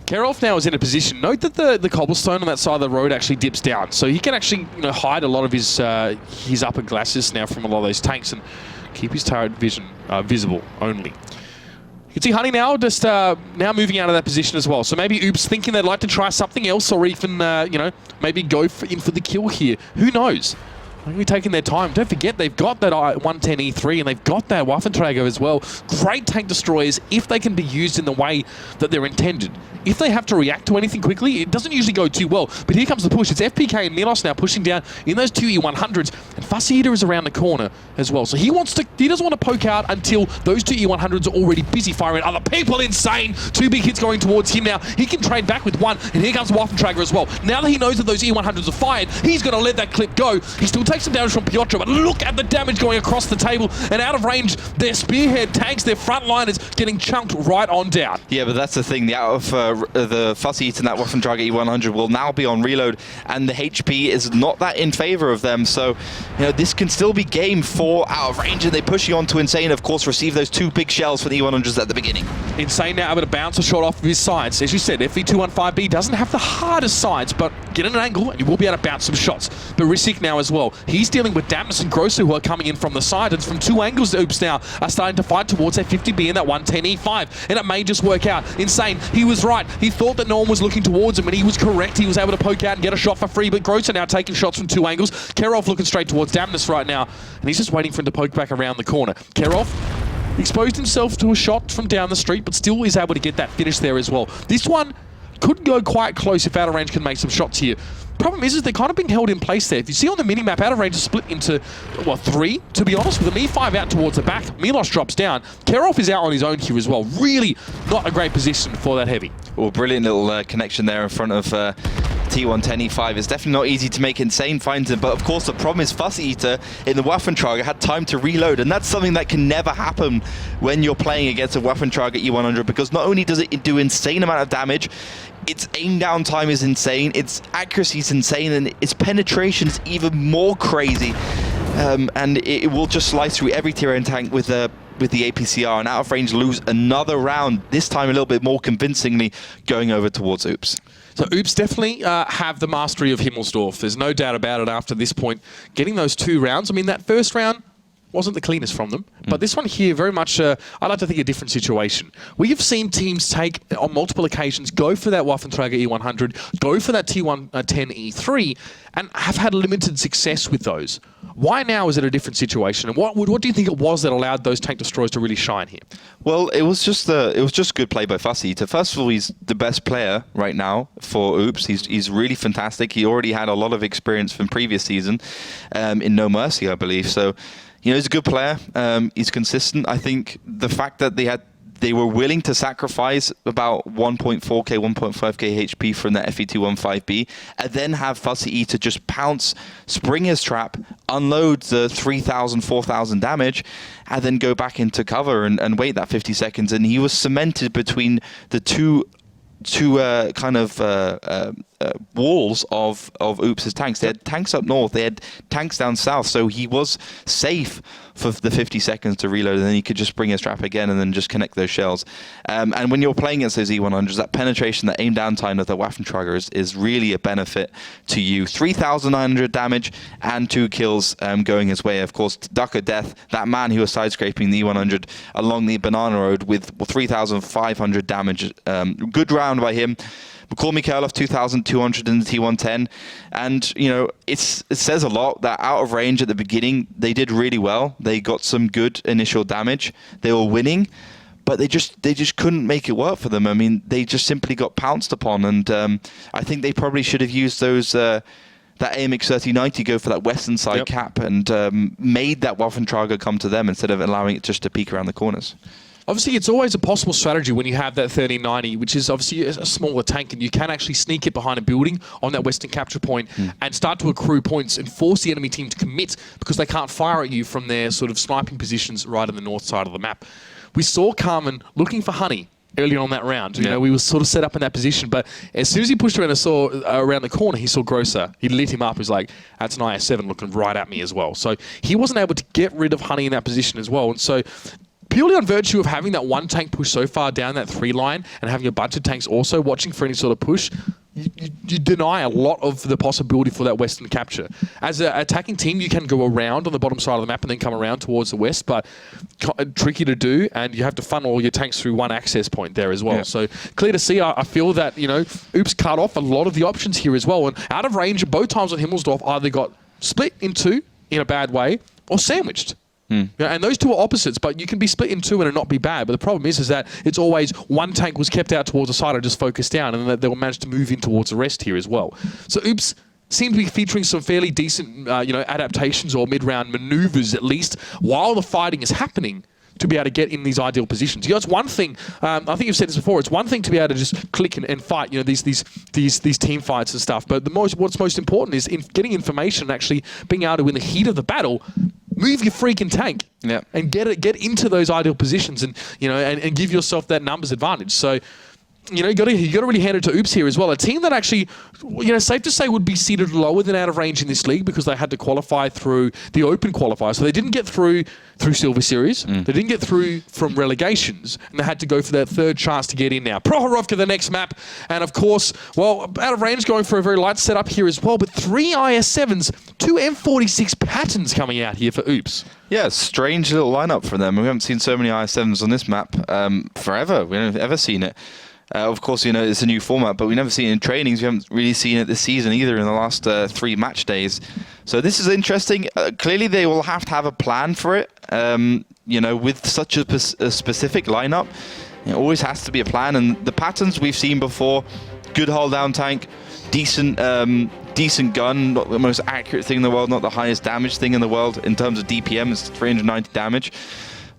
Kerolf now is in a position. Note that the cobblestone on that side of the road actually dips down. So he can actually, hide a lot of his upper glasses now from a lot of those tanks and keep his turret vision visible only. You can see Honey now just now moving out of that position as well. So maybe Oops thinking they'd like to try something else, or even maybe go in for the kill here. Who knows? They're going to be taking their time. Don't forget, they've got that 110 E3 and they've got that Waffenträger as well. Great tank destroyers if they can be used in the way that they're intended. If they have to react to anything quickly, it doesn't usually go too well. But here comes the push. It's FPK and Milos now pushing down in those 2 E100s. And Fussy Eater is around the corner as well. So he doesn't want to poke out until those 2 E100s are already busy firing other people. Insane. 2 big hits going towards him now. He can trade back with 1. And here comes Waffenträger as well. Now that he knows that those E100s are fired, he's going to let that clip go. He still takes some damage from Piotr, but look at the damage going across the table. And out of range, their spearhead tanks, their frontliners getting chunked right on down. Yeah, but that's the thing. The Fussy Eater and that Waffenträger E100 will now be on reload, and the HP is not that in favor of them. So, this can still be game for out of range, and they push you on to Insane, of course, receive those 2 big shells for the E100s at the beginning. Insane now able to bounce a shot off of his sides. As you said, FV215B doesn't have the hardest sides, but get in an angle and you will be able to bounce some shots. But Risic now as well. He's dealing with Dampness and Grosser, who are coming in from the side, and from 2 angles, the Oops now are starting to fight towards that 50B and that 110 E5, and it may just work out. Insane, he was right. He thought that no one was looking towards him, and he was correct. He was able to poke out and get a shot for free, but Grosser now taking shots from 2 angles. Kerolf looking straight towards Dampness right now, and he's just waiting for him to poke back around the corner. Kerolf exposed himself to a shot from down the street, but still is able to get that finish there as well. This one could go quite close if Out of Range can make some shots here. Problem is they're kind of being held in place there. If you see on the minimap, Out of Range is split into, 3, to be honest, with an E5 out towards the back. Milos drops down. Kerolf is out on his own here as well. Really not a great position for that heavy. Well, brilliant little connection there in front of T110 E5. It's definitely not easy to make Insane finds him, but of course the problem is Fussy Eater in the Waffenträger had time to reload, and that's something that can never happen when you're playing against a Waffenträger E100, because not only does it do insane amount of damage, its aim down time is insane, its accuracy is insane, and its penetration is even more crazy. And it will just slice through every tier end tank with the APCR, and Out of Range lose another round, this time a little bit more convincingly, going over towards Oops. So Oops definitely have the mastery of Himmelsdorf. There's no doubt about it after this point. Getting those 2 rounds, I mean, that first round wasn't the cleanest from them. But this one here, very much, I like to think a different situation. We have seen teams take, on multiple occasions, go for that Waffenträger E100, go for that T110 E3, and have had limited success with those. Why now is it a different situation? And what do you think it was that allowed those tank destroyers to really shine here? Well, it was just good play by Fussy Eater. First of all, he's the best player right now for Oops. He's really fantastic. He already had a lot of experience from previous season in No Mercy, I believe. So, he's a good player. He's consistent. I think the fact that they were willing to sacrifice about 1.4k, 1.5k HP from that FE215B, and then have Fussy Eater just pounce, spring his trap, unload the 3,000, 4,000 damage, and then go back into cover and wait that 50 seconds. And he was cemented between the two walls of Oops' tanks. They had tanks up north, they had tanks down south, so he was safe for the 50 seconds to reload, and then he could just bring his trap again and then just connect those shells. And when you're playing against those E100s, that penetration, that aim down time of the Waffentrager is really a benefit to you. 3,900 damage and 2 kills going his way. Of course, Duck of Death, that man who was side-scraping the E100 along the Banana Road with 3,500 damage. Good round by him. Mikhail Mikhailov, 2,200 in the T110. And, you know, it says a lot that out of range at the beginning, they did really well. They got some good initial damage. They were winning, but they just couldn't make it work for them. I mean, they just simply got pounced upon. And I think they probably should have used those... that AMX 3090 go for that western side cap and made that Waffentrager come to them instead of allowing it just to peek around the corners. Obviously, it's always a possible strategy when you have that 3090, which is obviously a smaller tank, and you can actually sneak it behind a building on that western capture point and start to accrue points and force the enemy team to commit because they can't fire at you from their sort of sniping positions right on the north side of the map. We saw Carmen looking for Honey earlier on that round. You know, we were sort of set up in that position, but as soon as he pushed around and saw around the corner, he saw Grosser. He lit him up. He was like, that's an IS-7 looking right at me as well. So he wasn't able to get rid of Honey in that position as well. And so purely on virtue of having that one tank push so far down that 3 line and having a bunch of tanks also watching for any sort of push, you deny a lot of the possibility for that western capture. As an attacking team, you can go around on the bottom side of the map and then come around towards the west, but tricky to do, and you have to funnel all your tanks through one access point there as well. Yeah. So clear to see. I feel that, you know, Oops cut off a lot of the options here as well, and out of range both times on Himmelsdorf either got split in 2 in a bad way or sandwiched. Yeah, and those two are opposites, but you can be split in 2 and it not be bad. But the problem is that it's always one tank was kept out towards the side and just focused down, and then they'll manage to move in towards the rest here as well. So Oops seem to be featuring some fairly decent, adaptations or mid-round maneuvers at least while the fighting is happening, to be able to get in these ideal positions. You know, it's one thing, I think you've said this before, it's one thing to be able to just click and fight, you know, these team fights and stuff, but what's most important is in getting information and actually being able to, in the heat of the battle, move your freaking tank and get into those ideal positions and, you know, and give yourself that numbers advantage. So, you know, you got to really hand it to Oops here as well. A team that actually, you know, safe to say would be seated lower than out of range in this league because they had to qualify through the open qualifier. So they didn't get through Silver Series. They didn't get through from relegations, and they had to go for that 3rd chance to get in now. Prohorovka, the next map. And of course, well, out of range going for a very light setup here as well, but 3 IS-7s, 2 M46 patterns coming out here for Oops. Yeah, strange little lineup for them. We haven't seen so many IS-7s on this map forever. We haven't ever seen it. Of course, you know, it's a new format, but we've never seen it in trainings. We haven't really seen it this season either in the last 3 match days. So this is interesting. Clearly, they will have to have a plan for it. You know, with such a specific lineup, it always has to be a plan. And the patterns we've seen before, good hull down tank, decent gun, not the most accurate thing in the world, not the highest damage thing in the world in terms of DPM. It's 390 damage.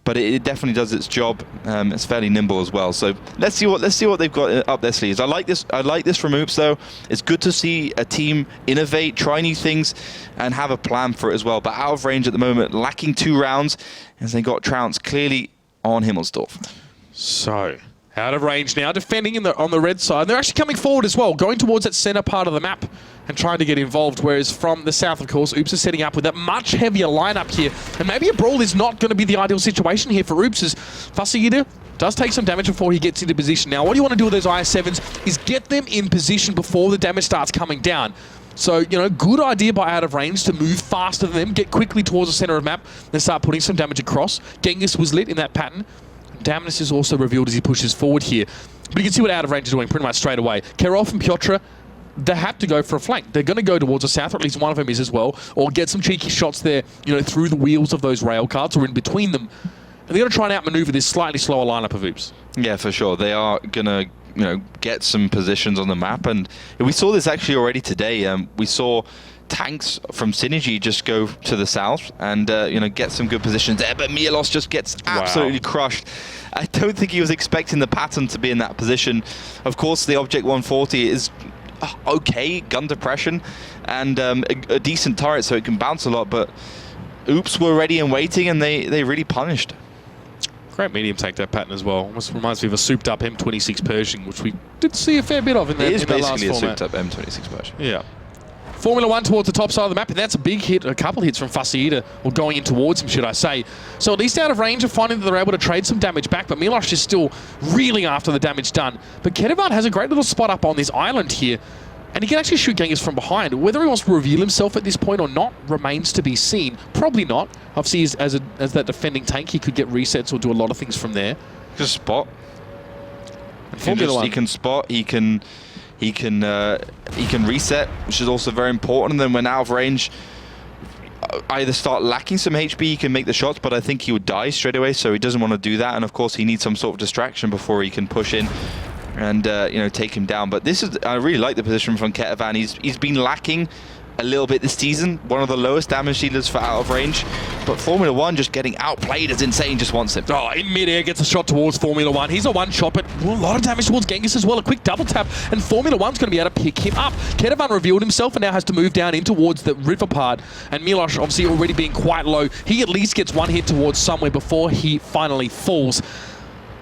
But it definitely does its job. It's fairly nimble as well. So let's see what they've got up their sleeves. I like this from Oops though. It's good to see a team innovate, try new things, and have a plan for it as well. But out of range at the moment, lacking 2 rounds, as they got trounced clearly on Himmelsdorf. So out of range now, defending on the red side. They're actually coming forward as well, going towards that center part of the map and trying to get involved, whereas from the south, of course, Oops is setting up with that much heavier lineup here. And maybe a brawl is not going to be the ideal situation here for Oops, as Fussy does take some damage before he gets into position. Now, what you want to do with those IS-7s is get them in position before the damage starts coming down. So, you know, good idea by out of range to move faster than them, get quickly towards the center of the map, then start putting some damage across. Genghis was lit in that pattern. Daminus is also revealed as he pushes forward here. But you can see what out of range is doing pretty much straight away. Kerolf and Piotr, they have to go for a flank. They're going to go towards the south, or at least one of them is as well, or get some cheeky shots there, you know, through the wheels of those rail carts or in between them. And they're going to try and outmaneuver this slightly slower lineup of Oops. Yeah, for sure. They are going to, you know, get some positions on the map, and we saw this actually already today. We saw tanks from Synergy just go to the south and you know, get some good positions there, but Mielos just gets absolutely crushed. I don't think he was expecting the pattern to be in that position. Of course, the Object 140 is okay gun depression and a decent turret, so it can bounce a lot, but Oops were ready and waiting, and they really punished. Great medium tank, that pattern as well. Almost reminds me of a souped up M26 Pershing, which we did see a fair bit of in the last format. It is basically a souped up M26 Pershing. Yeah. Formula 1 towards the top side of the map, and that's a big hit, a couple hits from Fasciita, or going in towards him, should I say. So at least out of range of finding that they're able to trade some damage back, but Miloš is still reeling after the damage done. But Ketevan has a great little spot up on this island here, and he can actually shoot Genghis from behind. Whether he wants to reveal himself at this point or not remains to be seen. Probably not. Obviously, as that defending tank, he could get resets or do a lot of things from there. Just spot. He can spot. He can reset, which is also very important. And then when out of range, either start lacking some HP, he can make the shots, but I think he would die straight away, so he doesn't want to do that. And of course, he needs some sort of distraction before he can push in and you know, take him down. But this is, I really like the position from Ketevan. He's been lacking a little bit this season, one of the lowest damage dealers for out of range, but Formula 1 just getting outplayed as Insane just wants him. Oh, in mid-air gets a shot towards Formula 1. He's a one-shot, but a lot of damage towards Genghis as well. A quick double tap, and Formula 1's going to be able to pick him up. Ketevan revealed himself and now has to move down in towards the river part, and Miloš obviously already being quite low. He at least gets one hit towards somewhere before he finally falls.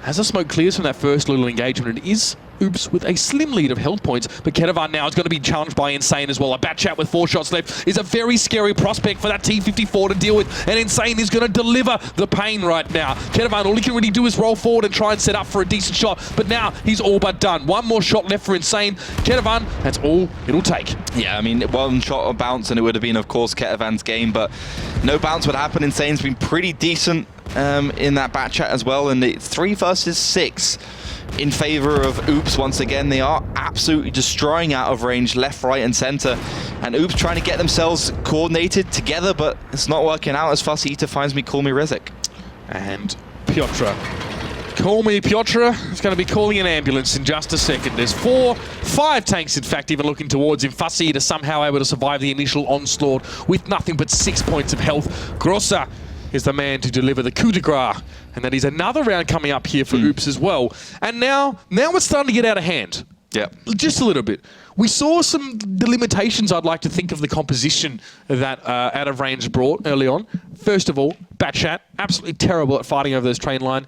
As the smoke clears from that first little engagement, it is Oops with a slim lead of health points, but Ketevan now is going to be challenged by Insane as well. A bat chat with 4 shots left is a very scary prospect for that T-54 to deal with, and Insane is going to deliver the pain right now. Ketevan, all he can really do is roll forward and try and set up for a decent shot, but now he's all but done. One more shot left for Insane. Ketevan, that's all it'll take. Yeah, I mean, one shot of bounce and it would have been, of course, Ketevan's game, but no bounce would happen. Insane's been pretty decent in that bat chat as well, and it's 3 versus 6 in favor of Oops once again. They are absolutely destroying out of range left, right, and center. And Oops trying to get themselves coordinated together, but it's not working out as Fasciita finds me Call Me Rezek. And Piotr. Call Me Piotr is going to be calling an ambulance in just a second. There's 5 tanks, in fact, even looking towards him. Fasciita somehow able to survive the initial onslaught with nothing but 6 points of health. Grosser is the man to deliver the coup de grace. And that is another round coming up here for Oops as well. And now it's starting to get out of hand. Yeah. Just a little bit. We saw some limitations, I'd like to think, of the composition that Out of Range brought early on. First of all, Batchat, absolutely terrible at fighting over this train line.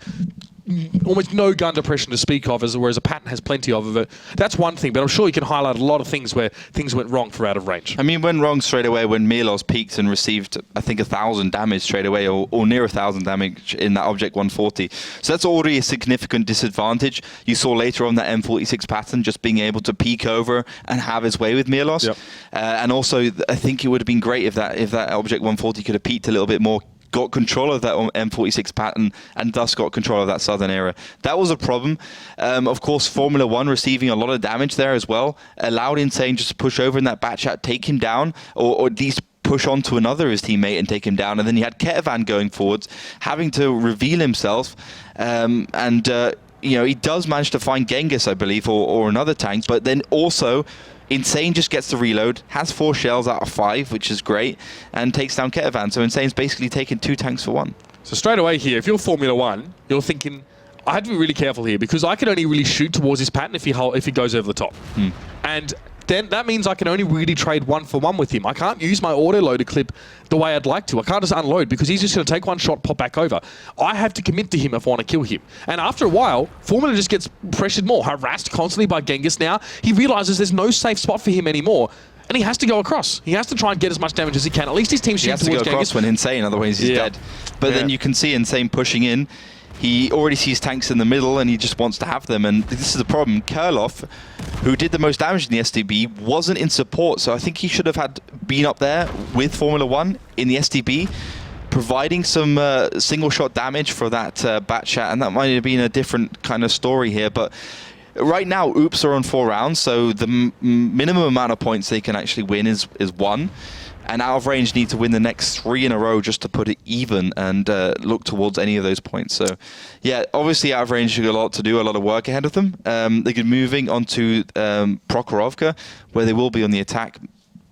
Almost no gun depression to speak of, whereas a Patton has plenty of it. That's one thing, but I'm sure you can highlight a lot of things where things went wrong for Out of Range. I mean, went wrong straight away when Milos peaked and received, I think, 1,000 damage straight away, or near 1,000 damage in that Object 140. So that's already a significant disadvantage. You saw later on that M46 Patton just being able to peek over and have his way with Milos. Yep. And also, I think it would have been great if that Object 140 could have peaked a little bit more, got control of that M46 pattern, and thus got control of that southern area. That was a problem. Of course, Formula 1 receiving a lot of damage there as well, allowed Insane just to push over in that Batchat, take him down, or at least push on to another his teammate and take him down. And then you had Ketevan going forwards, having to reveal himself, you know, he does manage to find Genghis, I believe, or another tank, but then also Insane just gets the reload, has 4 shells out of 5, which is great, and takes down Ketevan. So Insane's basically taken 2 tanks for 1. So straight away here, if you're Formula 1, you're thinking, I have to be really careful here because I can only really shoot towards his pattern if he goes over the top. And then that means I can only really trade 1-for-1 with him. I can't use my auto-loader clip the way I'd like to. I can't just unload because he's just going to take 1 shot, pop back over. I have to commit to him if I want to kill him. And after a while, Formula just gets pressured more, harassed constantly by Genghis now. He realizes there's no safe spot for him anymore. And he has to go across. He has to try and get as much damage as he can. At least his team shoots towards Genghis. He has to go across when Insane, otherwise he's dead. But then you can see Insane pushing in. He already sees tanks in the middle and he just wants to have them. And this is the problem. Kurloff, who did the most damage in the SDB, wasn't in support. So I think he should have been up there with Formula 1 in the SDB, providing some single shot damage for that Batchat. And that might have been a different kind of story here. But right now, Oops are on 4 rounds. So the minimum amount of points they can actually win is 1. And Out of Range need to win the next 3 in a row just to put it even and look towards any of those points. So, yeah, obviously Out of Range have a lot to do, a lot of work ahead of them. They get moving on to Prokhorovka, where they will be on the attack.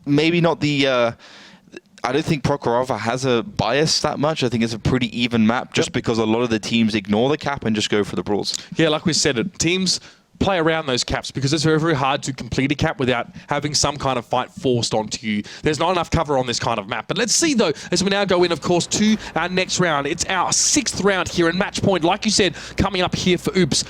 Maybe not the... I don't think Prokhorovka has a bias that much. I think it's a pretty even map just because a lot of the teams ignore the cap and just go for the brawls. Yeah, like we said, teams play around those caps because it's very, very hard to complete a cap without having some kind of fight forced onto you. There's not enough cover on this kind of map. But let's see, though, as we now go in, of course, to our next round. It's our 6th round here in match point, like you said, coming up here for Oops.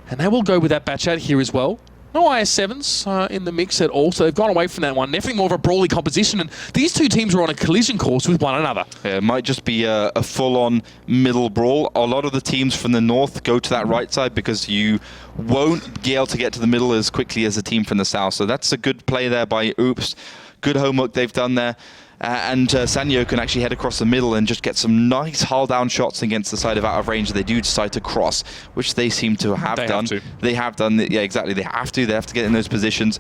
And they will go with that Batchat here as well. No IS-7s in the mix at all, so they've gone away from that one. Definitely more of a brawly composition, and these two teams are on a collision course with one another. Yeah, it might just be a full-on middle brawl. A lot of the teams from the north go to that right side because you won't be able to get to the middle as quickly as a team from the south. So that's a good play there by Oops. Good homework they've done there. And Sanyo can actually head across the middle and just get some nice hull-down shots against the side of out of range. They do decide to cross, which they seem to have done. They have done. Yeah, exactly. They have to get in those positions.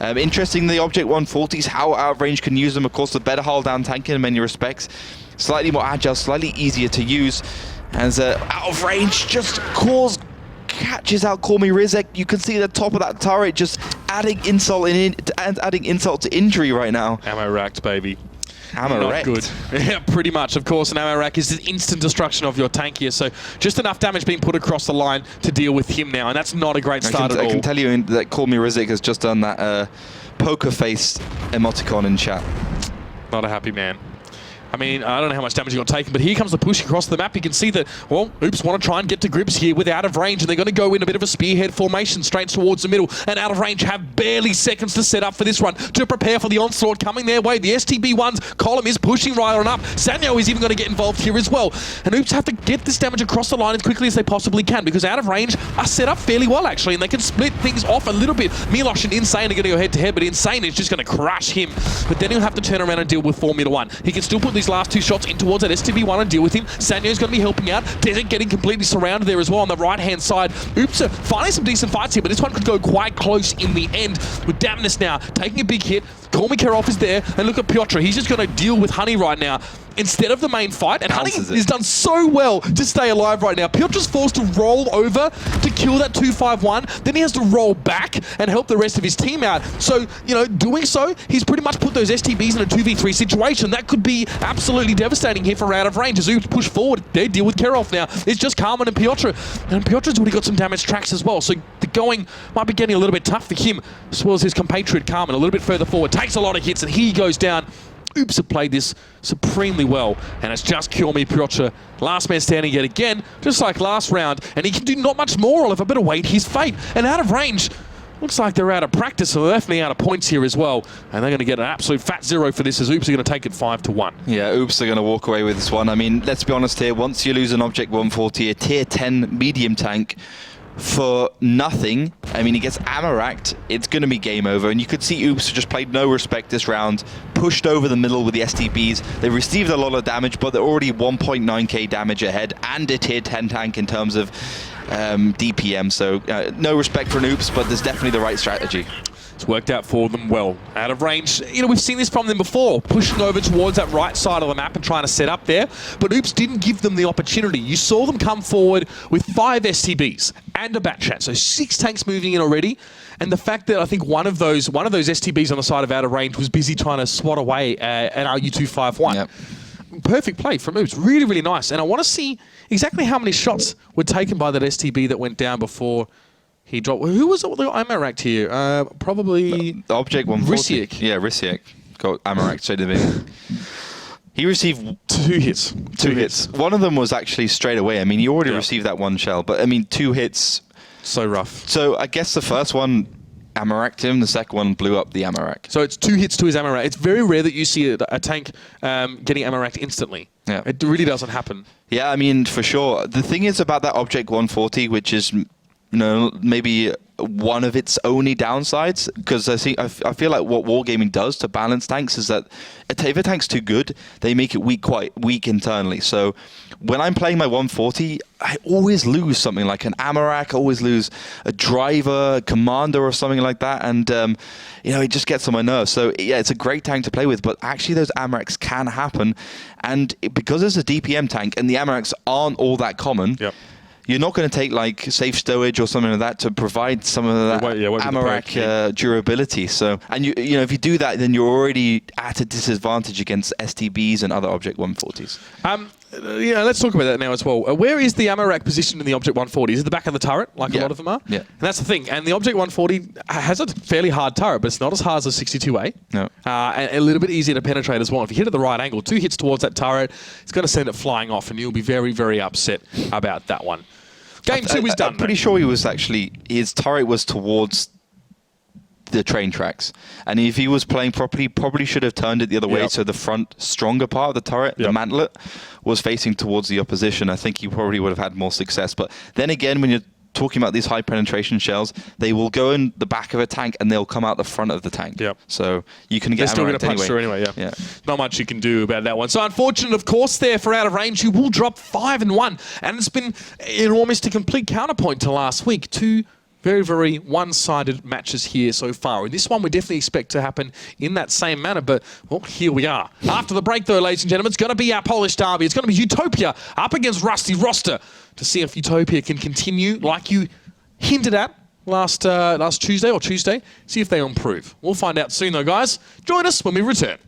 Interesting, the Object 140s, how out of range can use them. Of course, the better hull-down tank in many respects. Slightly more agile, slightly easier to use. As out of range, just catches out Call Me Rizek. You can see the top of that turret just adding insult to injury right now. Ammo racked, baby. Ammo Not wrecked. good. Yeah, pretty much. Of course, an ammo rack is the instant destruction of your tank here, so just enough damage being put across the line to deal with him now, and that's not a great start at all. I can tell you that Call Me Rizek has just done that poker face emoticon in chat. Not a happy man. I mean, I don't know how much damage he got taken, but here comes the push across the map. You can see that, well, Oops want to try and get to grips here with out of range, and they're going to go in a bit of a spearhead formation straight towards the middle, and out of range have barely seconds to set up for this one, to prepare for the onslaught coming their way. The STB1's column is pushing right on up. Sanyo is even going to get involved here as well, and Oops have to get this damage across the line as quickly as they possibly can, because out of range are set up fairly well, actually, and they can split things off a little bit. Milosh and Insane are going to go head-to-head, but Insane is just going to crush him, but then he'll have to turn around and deal with 4m1. He can still put these last two shots in towards that STB1 and deal with him. Sanyo's going to be helping out. Desert getting completely surrounded there as well on the right-hand side. Oops are finding some decent fights here, but this one could go quite close in the end. With Damnus now taking a big hit. Call Me Karov is there, and look at Piotr. He's just going to deal with Honey right now instead of the main fight, and Honey has done so well to stay alive right now. Piotr's forced to roll over to kill that 251, then he has to roll back and help the rest of his team out. So, you know, doing so, he's pretty much put those STBs in a 2v3 situation. That could be absolutely devastating here for out of range. As Oops push forward, they deal with Karov now. It's just Carmen and Piotr, and Piotr's already got some damaged tracks as well, so the going might be getting a little bit tough for him, as well as his compatriot Carmen a little bit further forward. Takes a lot of hits, and he goes down. Oops have played this supremely well, and it's just Kill Me Piotr, last man standing yet again, just like last round, and he can do not much more, Oliver, but await his fate. And out of range, looks like they're out of practice, so they're definitely out of points here as well, and they're going to get an absolute fat zero for this, as Oops are going to take it 5-1. Yeah, Oops are going to walk away with this one. I mean, let's be honest here, once you lose an Object 140, a tier 10 medium tank, for nothing, I mean, he gets ammo racked, it's going to be game over, and you could see Oops just played no respect this round, pushed over the middle with the STBs. They received a lot of damage, but they're already 1.9k damage ahead, and a tier 10 tank in terms of DPM, so no respect for an Oops, but there's definitely the right strategy. It's worked out for them well. Out of range, you know, we've seen this from them before, pushing over towards that right side of the map and trying to set up there, but Oops didn't give them the opportunity. You saw them come forward with 5 STBs and a bat chat, so 6 tanks moving in already, and the fact that I think one of those STBs on the side of out of range was busy trying to swat away an RU-251. Yep. Perfect play from Oops, really, really nice, and I want to see exactly how many shots were taken by that STB that went down before he dropped. Who was it that got ammo racked here? Probably the Object 140. Risiek. Yeah, Risiek got ammo racked straight in. He received 2 hits. Two hits. One of them was actually straight away. I mean, he already received that one shell, but I mean, 2 hits. So rough. So I guess the first one ammo racked him, the second one blew up the ammo rack. So it's 2 hits to his ammo rack. It's very rare that you see a tank getting ammo racked instantly. Yeah. It really doesn't happen. Yeah, I mean, for sure. The thing is about that Object 140, which is, you know, maybe one of its only downsides, because I feel like what Wargaming does to balance tanks is that if a tank's too good, they make it quite weak internally. So when I'm playing my 140, I always lose something like an ammo rack, I always lose a driver, a commander, or something like that, and you know, it just gets on my nerves. So yeah, it's a great tank to play with, but actually those ammo racks can happen, and because it's a DPM tank and the ammo racks aren't all that common. Yep. You're not going to take like safe stowage or something like that to provide some of that ammo rack durability. So, and you know, if you do that, then you're already at a disadvantage against STBs and other Object 140s. Yeah, let's talk about that now as well. Where is the ammo rack positioned in the Object 140? Is it the back of the turret, like a lot of them are? Yeah. And that's the thing. And the Object 140 has a fairly hard turret, but it's not as hard as a 62A. No. And a little bit easier to penetrate as well. If you hit at the right angle, 2 hits towards that turret, it's going to send it flying off, and you'll be very, very upset about that one. Game 2 is done. I'm pretty sure he was actually, his turret was towards the train tracks. And if he was playing properly, he probably should have turned it the other way, so the front stronger part of the turret, the mantlet, was facing towards the opposition. I think he probably would have had more success. But then again, when you're talking about these high penetration shells, they will go in the back of a tank and they'll come out the front of the tank. So you can get They're still going to anyway. punch through anyway, Not much you can do about that one. So unfortunate, of course, there for Out of Range, who will drop 5-1. And it's been almost a complete counterpoint to last week. Two very, very one-sided matches here so far. And this one we definitely expect to happen in that same manner. But, well, here we are. After the break, though, ladies and gentlemen, it's going to be our Polish derby. It's going to be Utopia up against Rusty Roster to see if Utopia can continue like you hinted at last Tuesday. See if they improve. We'll find out soon, though, guys. Join us when we return.